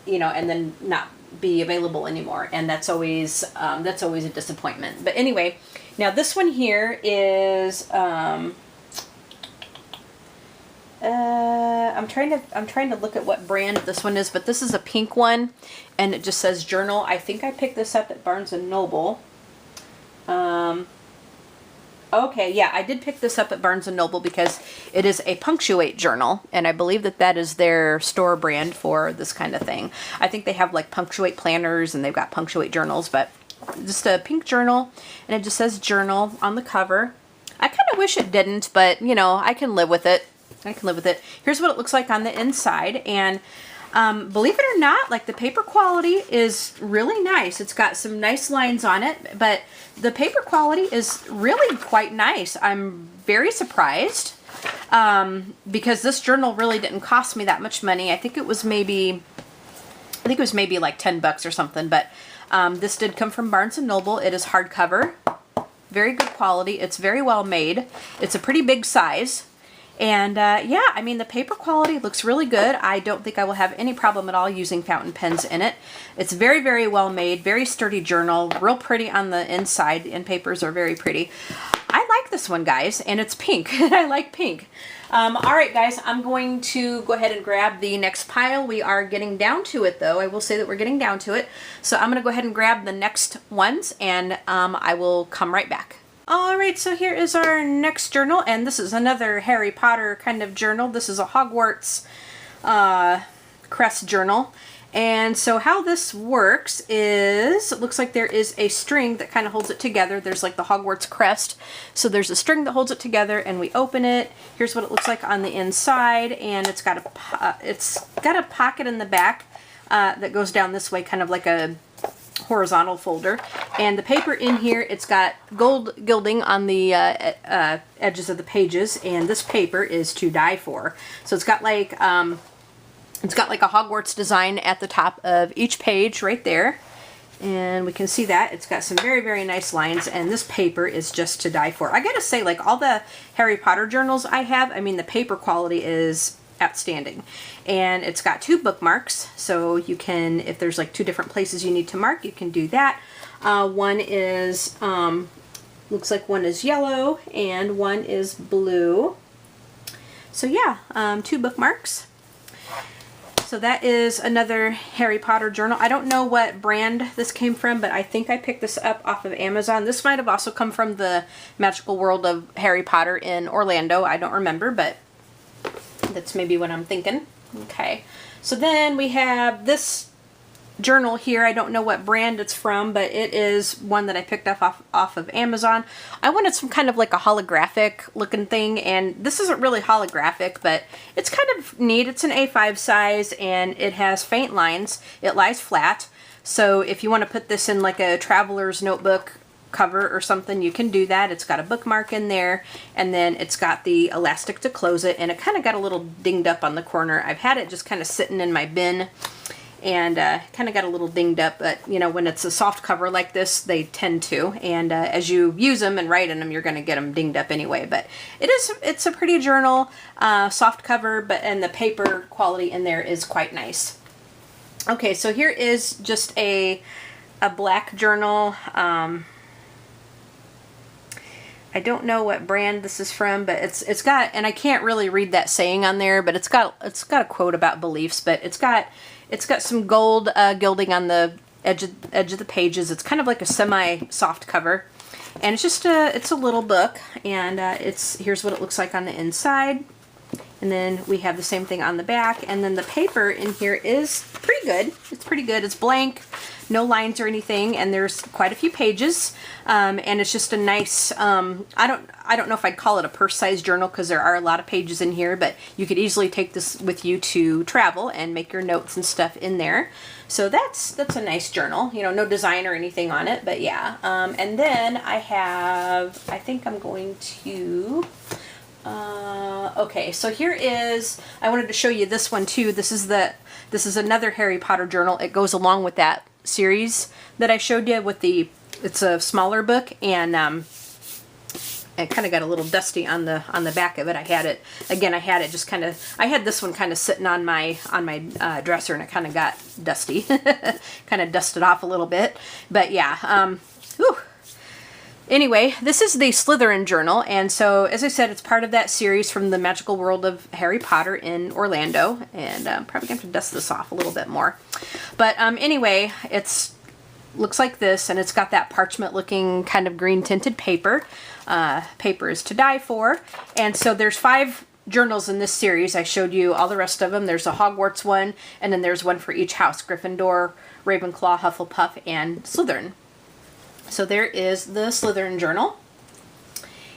[SPEAKER 1] you know, and then not be available anymore. And that's always a disappointment. But anyway, now this one here is, I'm trying to look at what brand this one is, but this is a pink one, and it just says journal. I think I picked this up at Barnes & Noble. Okay, yeah, I did pick this up at Barnes & Noble because it is a Punctuate journal, and I believe that that is their store brand for this kind of thing. I think they have like Punctuate planners, and they've got Punctuate journals, but just a pink journal, and it just says journal on the cover. I kind of wish it didn't, but, you know, I can live with it. I can live with it. Here's what it looks like on the inside, and believe it or not, like the paper quality is really nice. It's got some nice lines on it, but the paper quality is really quite nice. I'm very surprised, because this journal really didn't cost me that much money. I think it was maybe like $10 or something, but this did come from Barnes & Noble. It is hardcover, very good quality. It's very well made. It's a pretty big size. And yeah, I mean, the paper quality looks really good. I don't think I will have any problem at all using fountain pens in it. It's very, very well made, very sturdy journal, real pretty on the inside, and papers are very pretty. I like this one, guys, and it's pink. I like pink. All right, guys, I'm going to go ahead and grab the next pile. We are getting down to it, though. I will say that we're getting down to it. So I'm going to go ahead and grab the next ones, and I will come right back. Alright, so here is our next journal, and this is another Harry Potter kind of journal. This is a Hogwarts crest journal. And so how this works is, it looks like there is a string that kind of holds it together. There's like the Hogwarts crest. So there's a string that holds it together, and we open it. Here's what it looks like on the inside, and it's got a pocket in the back that goes down this way, kind of like a horizontal folder. And the paper in here, it's got gold gilding on the edges of the pages, and this paper is to die for. So it's got like a Hogwarts design at the top of each page right there. And we can see that. It's got some very, very nice lines, and this paper is just to die for. I gotta say, like all the Harry Potter journals I have, I mean, the paper quality is outstanding. And it's got 2 bookmarks, so you can, if there's like 2 different places you need to mark, you can do that. One is, looks like one is yellow and one is blue. So yeah, 2 bookmarks. So that is another Harry Potter journal. I don't know what brand this came from, but I think I picked this up off of Amazon. This might have also come from the Magical World of Harry Potter in Orlando. I don't remember, but that's maybe what I'm thinking. Okay. So then we have this journal here. I don't know what brand it's from, but it is one that I picked up off of Amazon. I wanted some kind of like a holographic looking thing, and this isn't really holographic, but it's kind of neat. It's an A5 size, and it has faint lines. It lies flat, so if you want to put this in like a traveler's notebook cover or something, you can do that. It's got a bookmark in there, and then it's got the elastic to close it, and it kind of got a little dinged up on the corner. I've had it just kind of sitting in my bin, and kind of got a little dinged up, but you know, when it's a soft cover like this, they tend to, and as you use them and write in them, you're going to get them dinged up anyway. But it's a pretty journal, soft cover, and the paper quality in there is quite nice. Okay, so here is just a black journal. I don't know what brand this is from, but it's got, and I can't really read that saying on there, but it's got a quote about beliefs, but it's got some gold gilding on the edge of the pages. It's kind of like a semi-soft cover, and it's just it's a little book, and here's what it looks like on the inside, and then we have the same thing on the back, and then the paper in here is pretty good. It's pretty good. It's blank, no lines or anything, and there's quite a few pages, and it's just a nice, I don't know if I'd call it a purse-sized journal because there are a lot of pages in here, but you could easily take this with you to travel and make your notes and stuff in there. So that's a nice journal, you know, no design or anything on it, but yeah. And then I think I'm going to, okay, so here is, I wanted to show you this one too. This is another Harry Potter journal. It goes along with that series that I showed you with it's a smaller book, and it kind of got a little dusty on the back of it. I had it just kind of, I had this one kind of sitting on my dresser, and it kind of got dusty, kind of dusted off a little bit, but yeah, whew. Anyway, this is the Slytherin journal, and so, as I said, it's part of that series from the Magical World of Harry Potter in Orlando, and I'm probably going to have to dust this off a little bit more. But anyway, looks like this, and it's got that parchment-looking kind of green-tinted paper. Paper is to die for, and so there's 5 journals in this series. I showed you all the rest of them. There's a Hogwarts one, and then there's one for each house: Gryffindor, Ravenclaw, Hufflepuff, and Slytherin. So there is the Slytherin journal.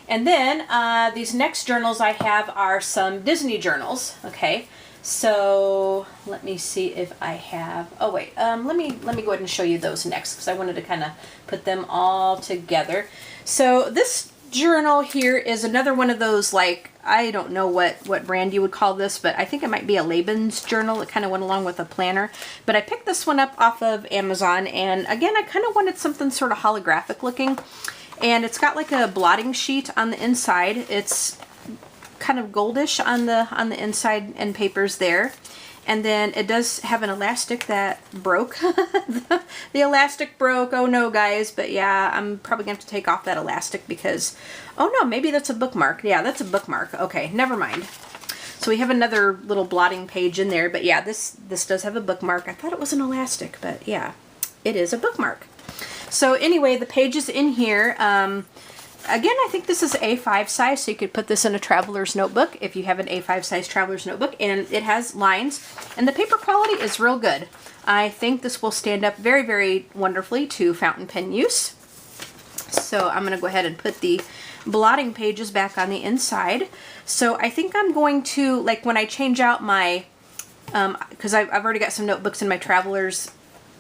[SPEAKER 1] And then these next journals I have are some Disney journals. Okay, so let me see if I have, oh wait, let me go ahead and show you those next, because I wanted to kind of put them all together. So this journal here is another one of those, like, I don't know what brand you would call this, but I think it might be a Laban's journal. It kind of went along with a planner. But I picked this one up off of Amazon, and again, I kind of wanted something sort of holographic looking. And it's got like a blotting sheet on the inside. It's kind of goldish on the inside and papers there. And then it does have an elastic that broke. The elastic broke. Oh no, guys. But yeah, I'm probably going to have to take off that elastic because, oh no, maybe that's a bookmark. Yeah, that's a bookmark. Okay, never mind. So we have another little blotting page in there. But yeah, this does have a bookmark. I thought it was an elastic, but yeah, it is a bookmark. So anyway, the pages in here, again, I think this is A5 size, so you could put this in a traveler's notebook if you have an A5 size traveler's notebook, and it has lines, and the paper quality is real good. I think this will stand up very, very wonderfully to fountain pen use. So I'm going to go ahead and put the blotting pages back on the inside. So I think I'm going to, like when I change out my, because I've already got some notebooks in my traveler's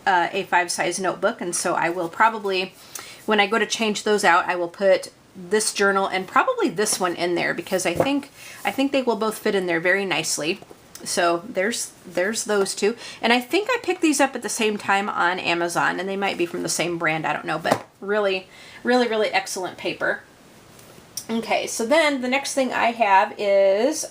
[SPEAKER 1] A5 size notebook, and so I will probably, when I go to change those out, I will put this journal and probably this one in there, because I think they will both fit in there very nicely. So there's those two, and I think I picked these up at the same time on Amazon, and they might be from the same brand, I don't know, but really, really, really excellent paper. Okay, so then the next thing I have is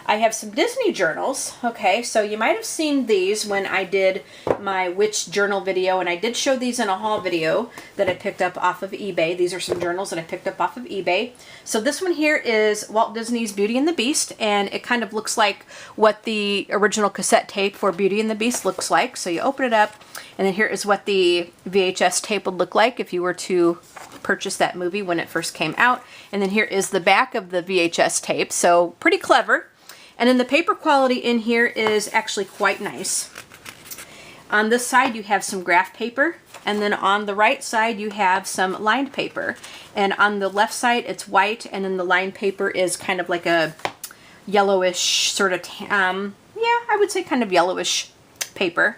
[SPEAKER 1] I have some Disney journals. Okay, so you might have seen these when I did my Which Journal video, and I did show these in a haul video that I picked up off of eBay. These are some journals that I picked up off of eBay. So this one here is Walt Disney's Beauty and the Beast, and it kind of looks like what the original cassette tape for Beauty and the Beast looks like. So you open it up, and then here is what the VHS tape would look like if you were to purchase that movie when it first came out. And then here is the back of the VHS tape, so pretty clever. And then the paper quality in here is actually quite nice. On this side you have some graph paper, and then on the right side you have some lined paper. And on the left side it's white, and then the lined paper is kind of like a yellowish sort of, yeah, I would say kind of yellowish paper.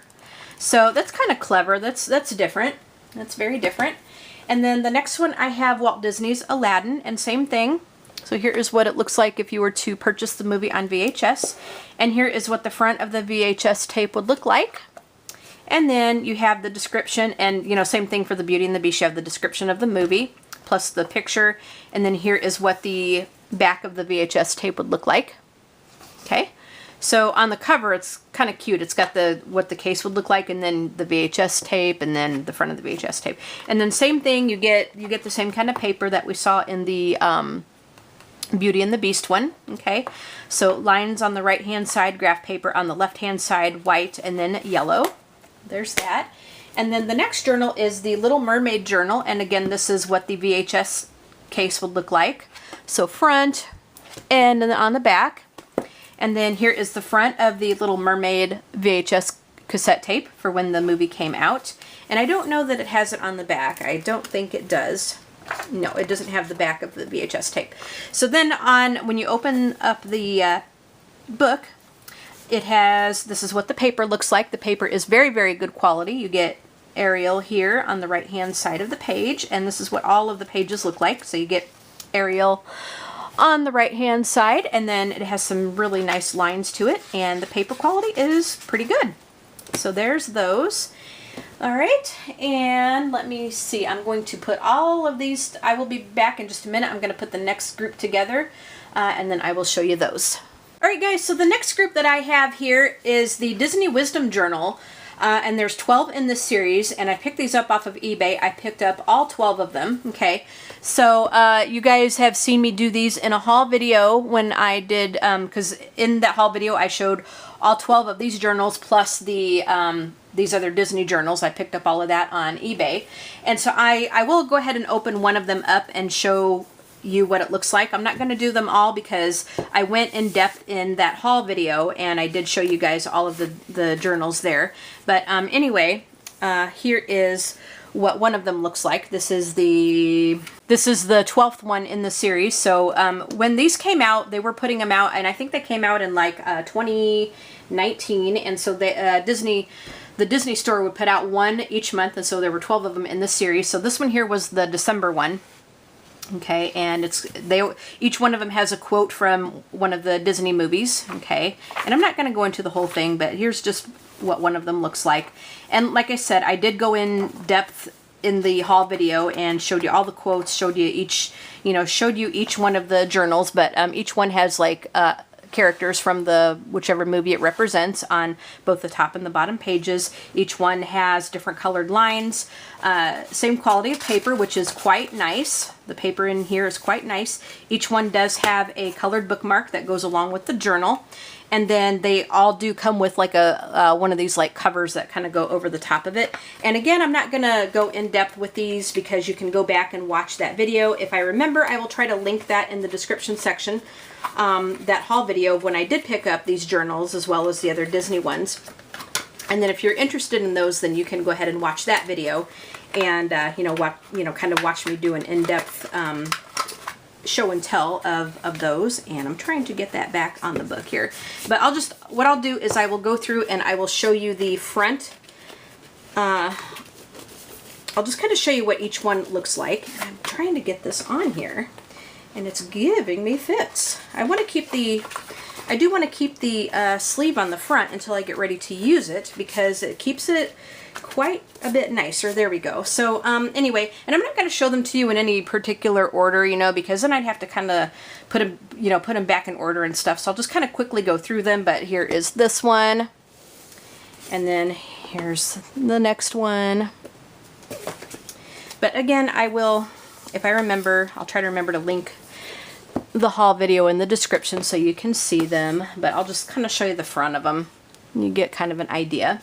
[SPEAKER 1] So that's kind of clever. That's different. That's very different. And then the next one I have Walt Disney's Aladdin, and same thing. So here is what it looks like if you were to purchase the movie on VHS. And here is what the front of the VHS tape would look like. And then you have the description, and you know, same thing for the Beauty and the Beast. You have the description of the movie plus the picture. And then here is what the back of the VHS tape would look like. Okay. So on the cover, it's kind of cute. It's got what the case would look like, and then the VHS tape, and then the front of the VHS tape. And then same thing, you get the same kind of paper that we saw in the Beauty and the Beast one. Okay, so lines on the right hand side, graph paper on the left hand side, white, and then yellow. There's that. And then the next journal is the Little Mermaid journal, and again, this is what the VHS case would look like. So front, and then on the back. And then here is the front of the Little Mermaid VHS cassette tape for when the movie came out. And I don't know that it has it on the back. I don't think it does. No, it doesn't have the back of the VHS tape. So then when you open up the book, it has, this is what the paper looks like. The paper is very, very good quality. You get Arial here on the right hand side of the page, and this is what all of the pages look like. So you get Arial on the right hand side, and then it has some really nice lines to it, and the paper quality is pretty good. So there's those. All right, and let me see, I'm going to put all of these, I will be back in just a minute. I'm going to put the next group together, and then I will show you those. All right guys, so the next group that I have here is the Disney Wisdom Journal. And there's 12 in this series, and I picked these up off of eBay. I picked up all 12 of them, okay? So you guys have seen me do these in a haul video when I did, because in that haul video I showed all 12 of these journals plus the these other Disney journals. I picked up all of that on eBay. And so I will go ahead and open one of them up and show you what it looks like. I'm not going to do them all because I went in depth in that haul video, and I did show you guys all of the journals there. But anyway, here is what one of them looks like. This is the 12th one in the series. So when these came out, they were putting them out, and I think they came out in like 2019, and so the Disney store would put out one each month, and so there were 12 of them in this series. So this one here was the December one. Okay, and each one of them has a quote from one of the Disney movies, okay? And I'm not going to go into the whole thing, but here's just what one of them looks like. And like I said, I did go in depth in the haul video and showed you all the quotes, showed you each one of the journals, but each one has like characters from whichever movie it represents on both the top and the bottom pages. Each one has different colored lines, same quality of paper, which is quite nice. The paper in here is quite nice. Each one does have a colored bookmark that goes along with the journal. And then they all do come with like a one of these like covers that kind of go over the top of it. And again, I'm not gonna go in depth with these because you can go back and watch that video. If I remember, I will try to link that in the description section, that haul video of when I did pick up these journals as well as the other Disney ones. And then if you're interested in those, then you can go ahead and watch that video and, kind of watch me do an in-depth show and tell of those. And I'm trying to get that back on the book here. But what I'll do is I will go through and I will show you the front. I'll just kind of show you what each one looks like. I'm trying to get this on here and it's giving me fits. I do want to keep the sleeve on the front until I get ready to use it because it keeps it quite a bit nicer. There we go. So anyway, and I'm not going to show them to you in any particular order, because then I'd have to kind of put them back in order and stuff. So I'll just kind of quickly go through them. But here is this one, and then here's the next one. But again, I will, if I remember, I'll try to remember to link the haul video in the description so you can see them. But I'll just kind of show you the front of them. You get kind of an idea.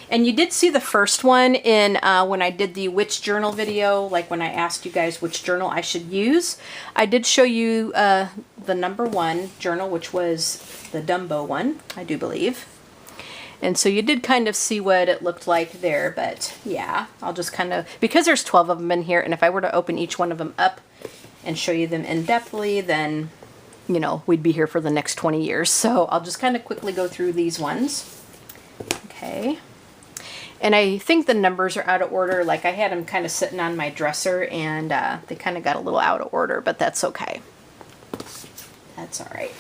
[SPEAKER 1] And you did see the first one in when I did the which journal video, like when I asked you guys which journal I should use. I did show you the #1 journal, which was the Dumbo one, I do believe. And so you did kind of see what it looked like there, but yeah, I'll just kind of, because there's 12 of them in here, and if I were to open each one of them up and show you them in-depthly, then, we'd be here for the next 20 years. So I'll just kind of quickly go through these ones. Okay. And I think the numbers are out of order. Like I had them kind of sitting on my dresser and they kind of got a little out of order, but that's okay. That's all right.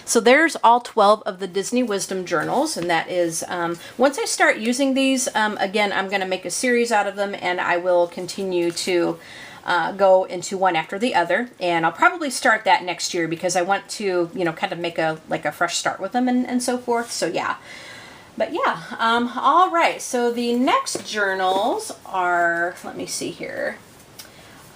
[SPEAKER 1] So there's all 12 of the Disney Wisdom journals, and that is, once I start using these, again, I'm going to make a series out of them, and I will continue to go into one after the other, and I'll probably start that next year because I want to, kind of make a fresh start with them and so forth. So yeah. But yeah, all right, so the next journals are, let me see here.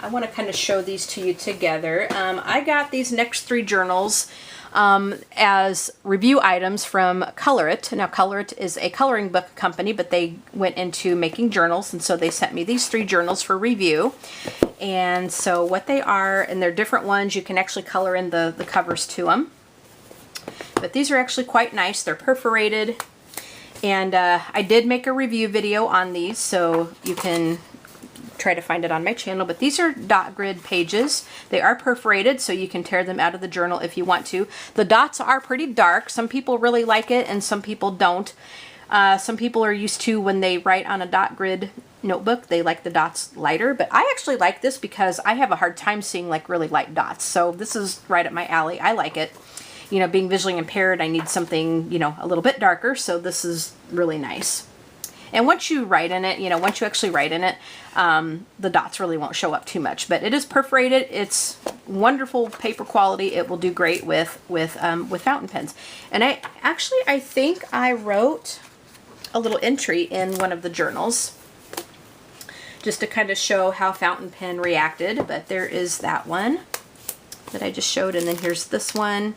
[SPEAKER 1] I want to kind of show these to you together. I got these next 3 journals as review items from Color It. Now, Color It is a coloring book company, but they went into making journals, and so they sent me these 3 journals for review. And so what they are, and they're different ones, you can actually color in the covers to them. But these are actually quite nice. They're perforated. And I did make a review video on these, so you can try to find it on my channel. But these are dot grid pages. They are perforated, so you can tear them out of the journal if you want to. The dots are pretty dark. Some people really like it, and some people don't. Some people are used to, when they write on a dot grid notebook, they like the dots lighter. But I actually like this because I have a hard time seeing like really light dots. So this is right up my alley. I like it. Being visually impaired, I need something, a little bit darker, so this is really nice. And once you write in it, once you actually write in it, the dots really won't show up too much. But it is perforated. It's wonderful paper quality. It will do great with fountain pens. And I think I wrote a little entry in one of the journals just to kind of show how fountain pen reacted. But there is that one that I just showed, and then here's this one.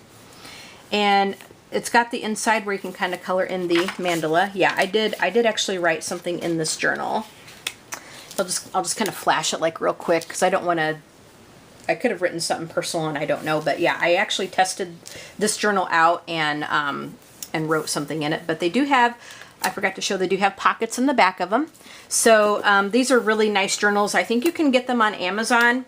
[SPEAKER 1] And it's got the inside where you can kind of color in the mandala. Yeah, I did actually write something in this journal. I'll just kind of flash it like real quick because I don't want to, I could have written something personal and I don't know, but yeah, I actually tested this journal out and wrote something in it. But they do have, I forgot to show, they do have pockets in the back of them. So these are really nice journals. I think you can get them on Amazon.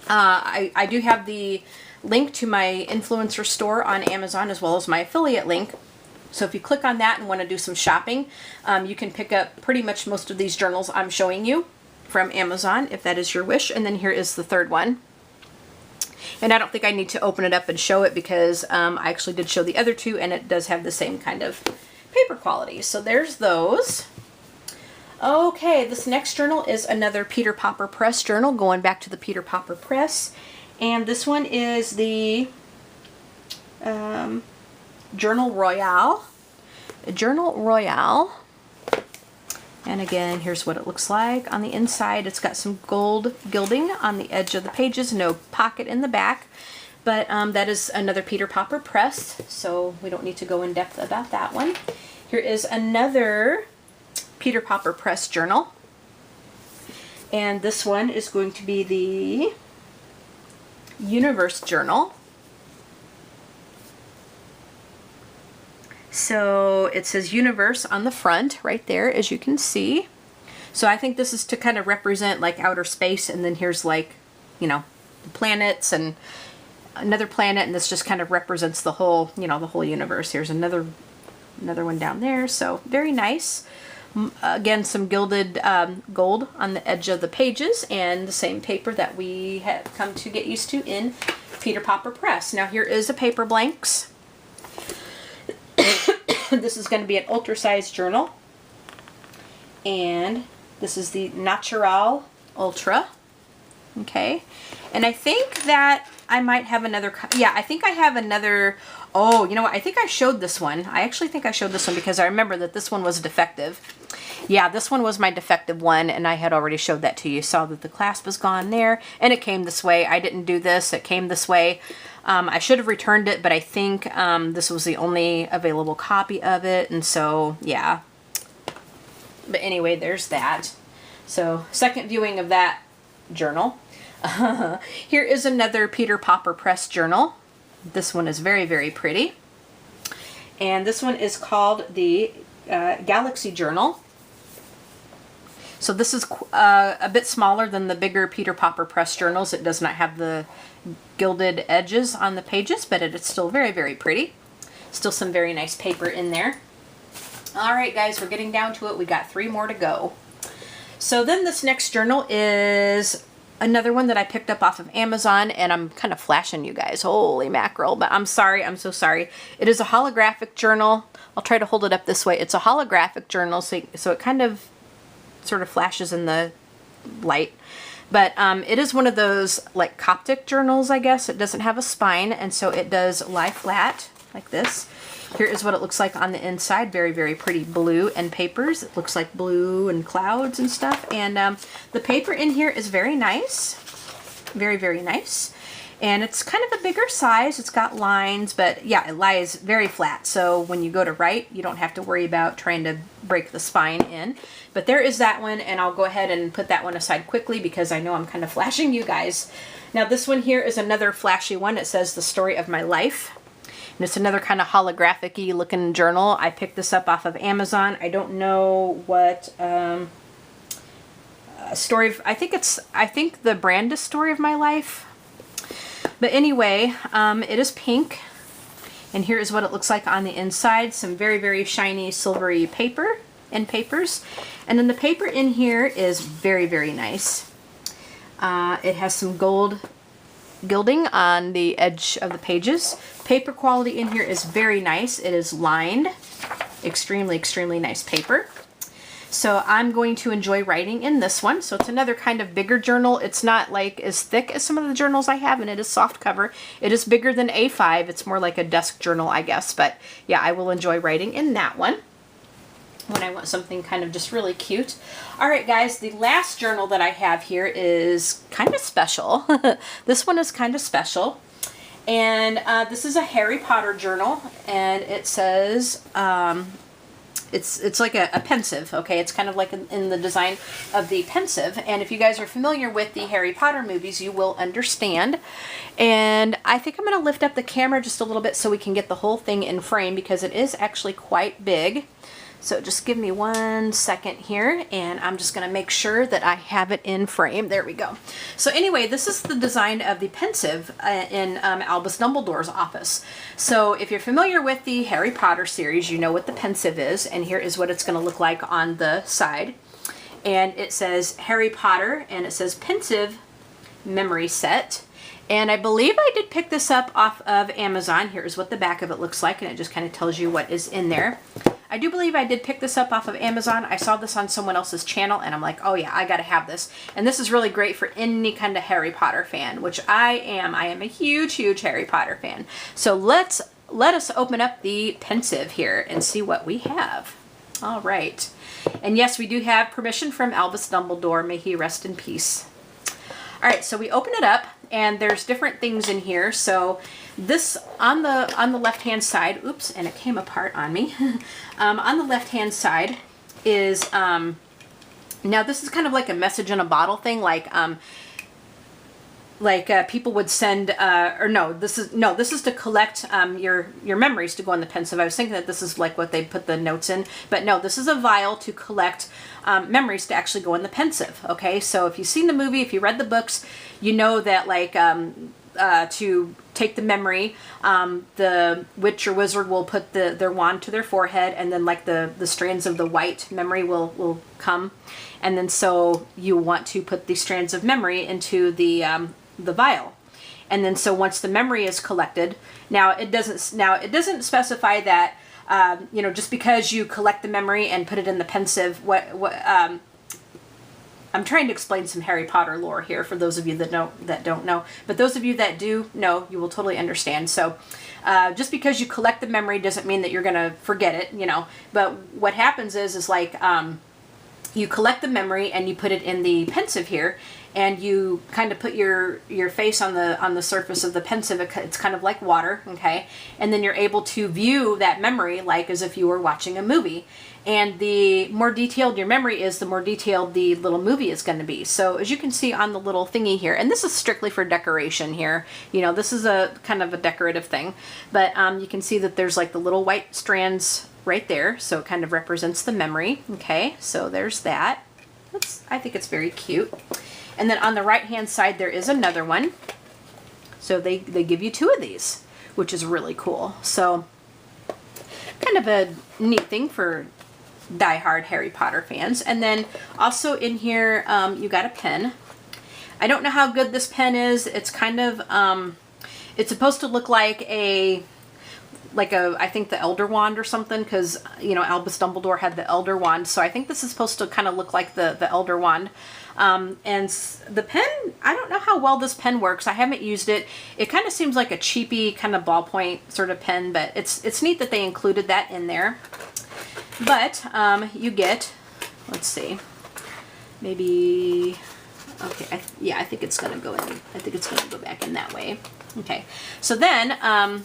[SPEAKER 1] I do have the link to my influencer store on Amazon as well as my affiliate link. So if you click on that and want to do some shopping, you can pick up pretty much most of these journals I'm showing you from Amazon if that is your wish. And then here is the 3rd one. And I don't think I need to open it up and show it because I actually did show the other 2 and it does have the same kind of paper quality. So there's those. Okay, this next journal is another Peter Popper Press journal, going back to the Peter Popper Press. And this one is the Journal Royale. Journal Royale. And again, here's what it looks like. On the inside, it's got some gold gilding on the edge of the pages. No pocket in the back. But that is another Peter Popper press, so we don't need to go in depth about that one. Here is another Peter Popper press journal. And this one is going to be the Universe Journal. So it says Universe on the front right there, as you can see. So I think this is to kind of represent like outer space, and then here's like, you know, the planets and another planet, and this just kind of represents the whole, you know, the whole universe. Here's another one down there. So very nice. Again, some gilded gold on the edge of the pages, and the same paper that we have come to get used to in Peter Popper Press. Now here is a Paperblanks. This is going to be an ultra-sized journal, and this is the Natural Ultra. Okay, and I think that I might have another, yeah, I think I have another, oh, you know what, I think I showed this one. I actually think I showed this one because I remember that this one was defective. Yeah, this one was my defective one, and I had already showed that to you. Saw that the clasp was gone there, and it came this way. I didn't do this, it came this way. I should have returned it, but I think this was the only available copy of it, and so, yeah. But anyway, there's that. So, second viewing of that journal. Here is another Peter Popper Press journal. This one is very, very pretty. And this one is called the Galaxy Journal. So this is a bit smaller than the bigger Peter Popper Press journals. It does not have the gilded edges on the pages, but it is still very, very pretty. Still some very nice paper in there. All right, guys, we're getting down to it. We got 3 more to go. So then this next journal is another one that I picked up off of Amazon, and I'm kind of flashing you guys. Holy mackerel, but I'm sorry. I'm so sorry. It is a holographic journal. I'll try to hold it up this way. It's a holographic journal, so it kind of sort of flashes in the light. But it is one of those like Coptic journals, I guess. It doesn't have a spine, and so it does lie flat like this. Here is what it looks like on the inside. Very, very pretty blue and papers. It looks like blue and clouds and stuff. And the paper in here is very nice. Very, very nice. And it's kind of a bigger size. It's got lines, but yeah, it lies very flat. So when you go to write, you don't have to worry about trying to break the spine in. But there is that one, and I'll go ahead and put that one aside quickly because I know I'm kind of flashing you guys. Now this one here is another flashy one. It says The Story of My Life. And it's another kind of holographic-y looking journal. I picked this up off of Amazon. I don't know what story of, I think the brand is Story of My Life. But anyway, it is pink. And here is what it looks like on the inside. Some very, very shiny silvery paper and papers. And then the paper in here is very, very nice. It has some gold gilding on the edge of the pages. Paper quality in here is very nice. It is lined. Extremely, extremely nice paper. So I'm going to enjoy writing in this one. So it's another kind of bigger journal. It's not like as thick as some of the journals I have, and it is soft cover. It is bigger than A5. It's more like a desk journal, I guess. But yeah, I will enjoy writing in that one when I want something kind of just really cute. All right, guys, the last journal that I have here is kind of special. This one is kind of special. And this is a Harry Potter journal, and it says, it's like a Pensive, okay? It's kind of like in the design of the Pensive. And if you guys are familiar with the Harry Potter movies, you will understand. And I think I'm going to lift up the camera just a little bit so we can get the whole thing in frame because it is actually quite big. So just give me 1 second here, and I'm just going to make sure that I have it in frame. There we go. So anyway, this is the design of the Pensive in Albus Dumbledore's office. So if you're familiar with the Harry Potter series, you know what the Pensive is, and here is what it's going to look like on the side. And it says Harry Potter, and it says Pensive Memory Set. And I believe I did pick this up off of Amazon. Here's what the back of it looks like, and it just kind of tells you what is in there. I do believe I did pick this up off of Amazon. I saw this on someone else's channel, and I'm like, oh yeah, I gotta have this. And this is really great for any kind of Harry Potter fan, which I am. I am a huge, huge Harry Potter fan. So let us open up the Pensive here and see what we have. All right. And yes, we do have permission from Albus Dumbledore. May he rest in peace. All right, so we open it up, and there's different things in here. So this on the left hand side, oops, and it came apart on me. On the left hand side is now this is kind of like a message in a bottle thing, like people would send, or no, this is to collect your memories to go in the Pensive. I was thinking that this is like what they put the notes in, but no, this is a vial to collect memories to actually go in the Pensive. Okay, so if you've seen the movie, if you read the books, you know that like to take the memory, the witch or wizard will put their wand to their forehead, and then like the strands of the white memory will come, and then so you want to put the strands of memory into the vial. And then so once the memory is collected, now it doesn't specify that just because you collect the memory and put it in the Pensive, I'm trying to explain some Harry Potter lore here for those of you that don't know, but those of you that do know, you will totally understand. So just because you collect the memory doesn't mean that you're going to forget it, but what happens is like you collect the memory and you put it in the Pensive here, and you kind of put your face on the surface of the Pensive. It's kind of like water, okay? And then you're able to view that memory like as if you were watching a movie. And the more detailed your memory is, the more detailed the little movie is going to be. So as you can see on the little thingy here, and this is strictly for decoration here, this is a kind of a decorative thing, but you can see that there's like the little white strands right there, so it kind of represents the memory. Okay, so there's that. I think it's very cute. And then on the right hand side there is another one. So they give you two of these, which is really cool. So kind of a neat thing for diehard Harry Potter fans. And then also in here you got a pen. I don't know how good this pen is. It's kind of it's supposed to look like I think the Elder Wand or something, because Albus Dumbledore had the Elder Wand, so I think this is supposed to kind of look like the Elder Wand. And the pen, I don't know how well this pen works. I haven't used it. It kind of seems like a cheapy kind of ballpoint sort of pen, but it's neat that they included that in there. But you get, let's see, maybe, okay, I think it's gonna go in. I think it's gonna go back in that way. Okay, so then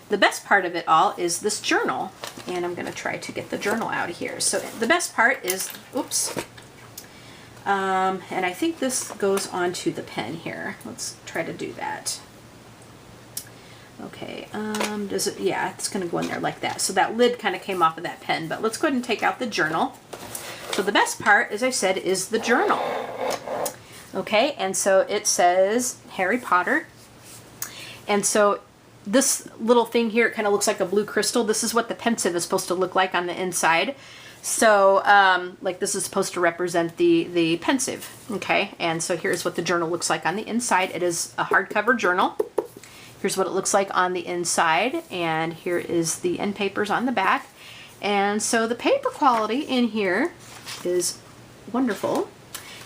[SPEAKER 1] the best part of it all is this journal, and I'm gonna try to get the journal out of here. So the best part is, oops, and I think this goes onto the pen here. Let's try to do that. Okay, does it, yeah, it's gonna go in there like that. So that lid kind of came off of that pen, but let's go ahead and take out the journal. So the best part, as I said, is the journal. Okay, and so it says Harry Potter. And so this little thing here, it kind of looks like a blue crystal. This is what the Pensive is supposed to look like on the inside. So, like this is supposed to represent the Pensive, okay? And so here's what the journal looks like on the inside. It is a hardcover journal. Here's what it looks like on the inside, and here is the end papers on the back. And so the paper quality in here is wonderful.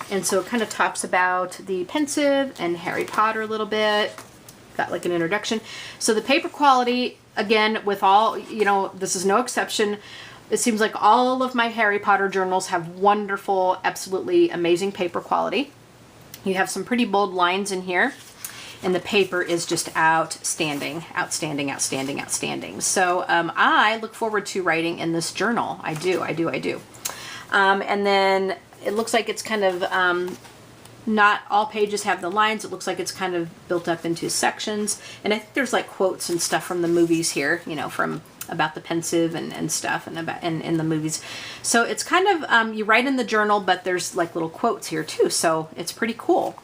[SPEAKER 1] And so it kind of talks about the Pensive and Harry Potter a little bit. Got like an introduction. So the paper quality, again, with all, this is no exception. It seems like all of my Harry Potter journals have wonderful, absolutely amazing paper quality. You have some pretty bold lines in here, and the paper is just outstanding, outstanding, outstanding, outstanding. So I look forward to writing in this journal. I do. And then it looks like it's kind of, not all pages have the lines. It looks like it's kind of built up into sections. And I think there's like quotes and stuff from the movies here, from about the Pensive and stuff, and about in the movies. So it's kind of, you write in the journal, but there's like little quotes here too. So it's pretty cool.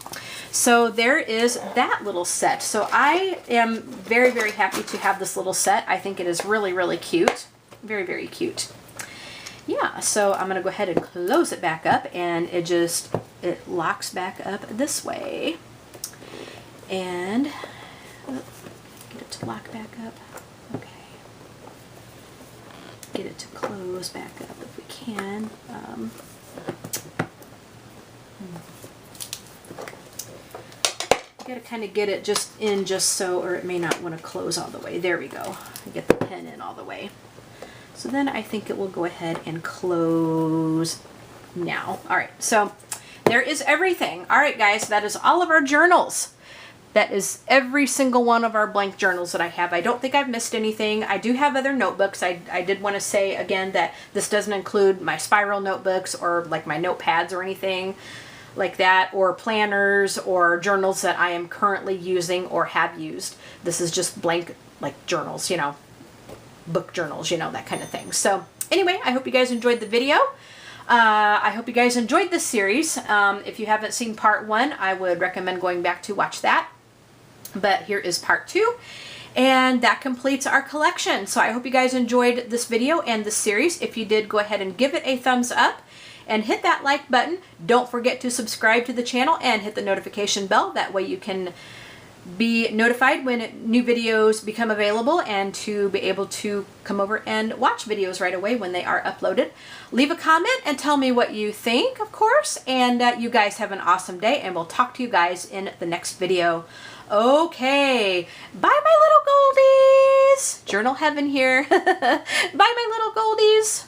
[SPEAKER 1] So there is that little set. So I am very, very happy to have this little set. I think it is really, really cute. Very, very cute. Yeah, so I'm gonna go ahead and close it back up, and it locks back up this way. And get it to lock back up. Okay. Get it to close back up if we can. You gotta kind of get it just so, or it may not want to close all the way. There we go. Get the pen in all the way. So then I think it will go ahead and close now. All right, so there is everything. All right, guys, that is all of our journals That is every single one of our blank journals that I have. I don't think I've missed anything. I do have other notebooks. I did want to say again that this doesn't include my spiral notebooks or like my notepads or anything like that, or planners or journals that I am currently using or have used. This is just blank like journals, you know, book journals, you know, that kind of thing. So anyway, I hope you guys enjoyed the video. I hope you guys enjoyed this series. If you haven't seen part 1, I would recommend going back to watch that. But here is part 2, and that completes our collection. So I hope you guys enjoyed this video and this series. If you did, go ahead and give it a thumbs up and hit that like button. Don't forget to subscribe to the channel and hit the notification bell. That way you can be notified when new videos become available and to be able to come over and watch videos right away when they are uploaded. Leave a comment and tell me what you think, of course, and you guys have an awesome day, and we'll talk to you guys in the next video. Okay, bye my little goldies. Journal heaven here. Bye my little goldies.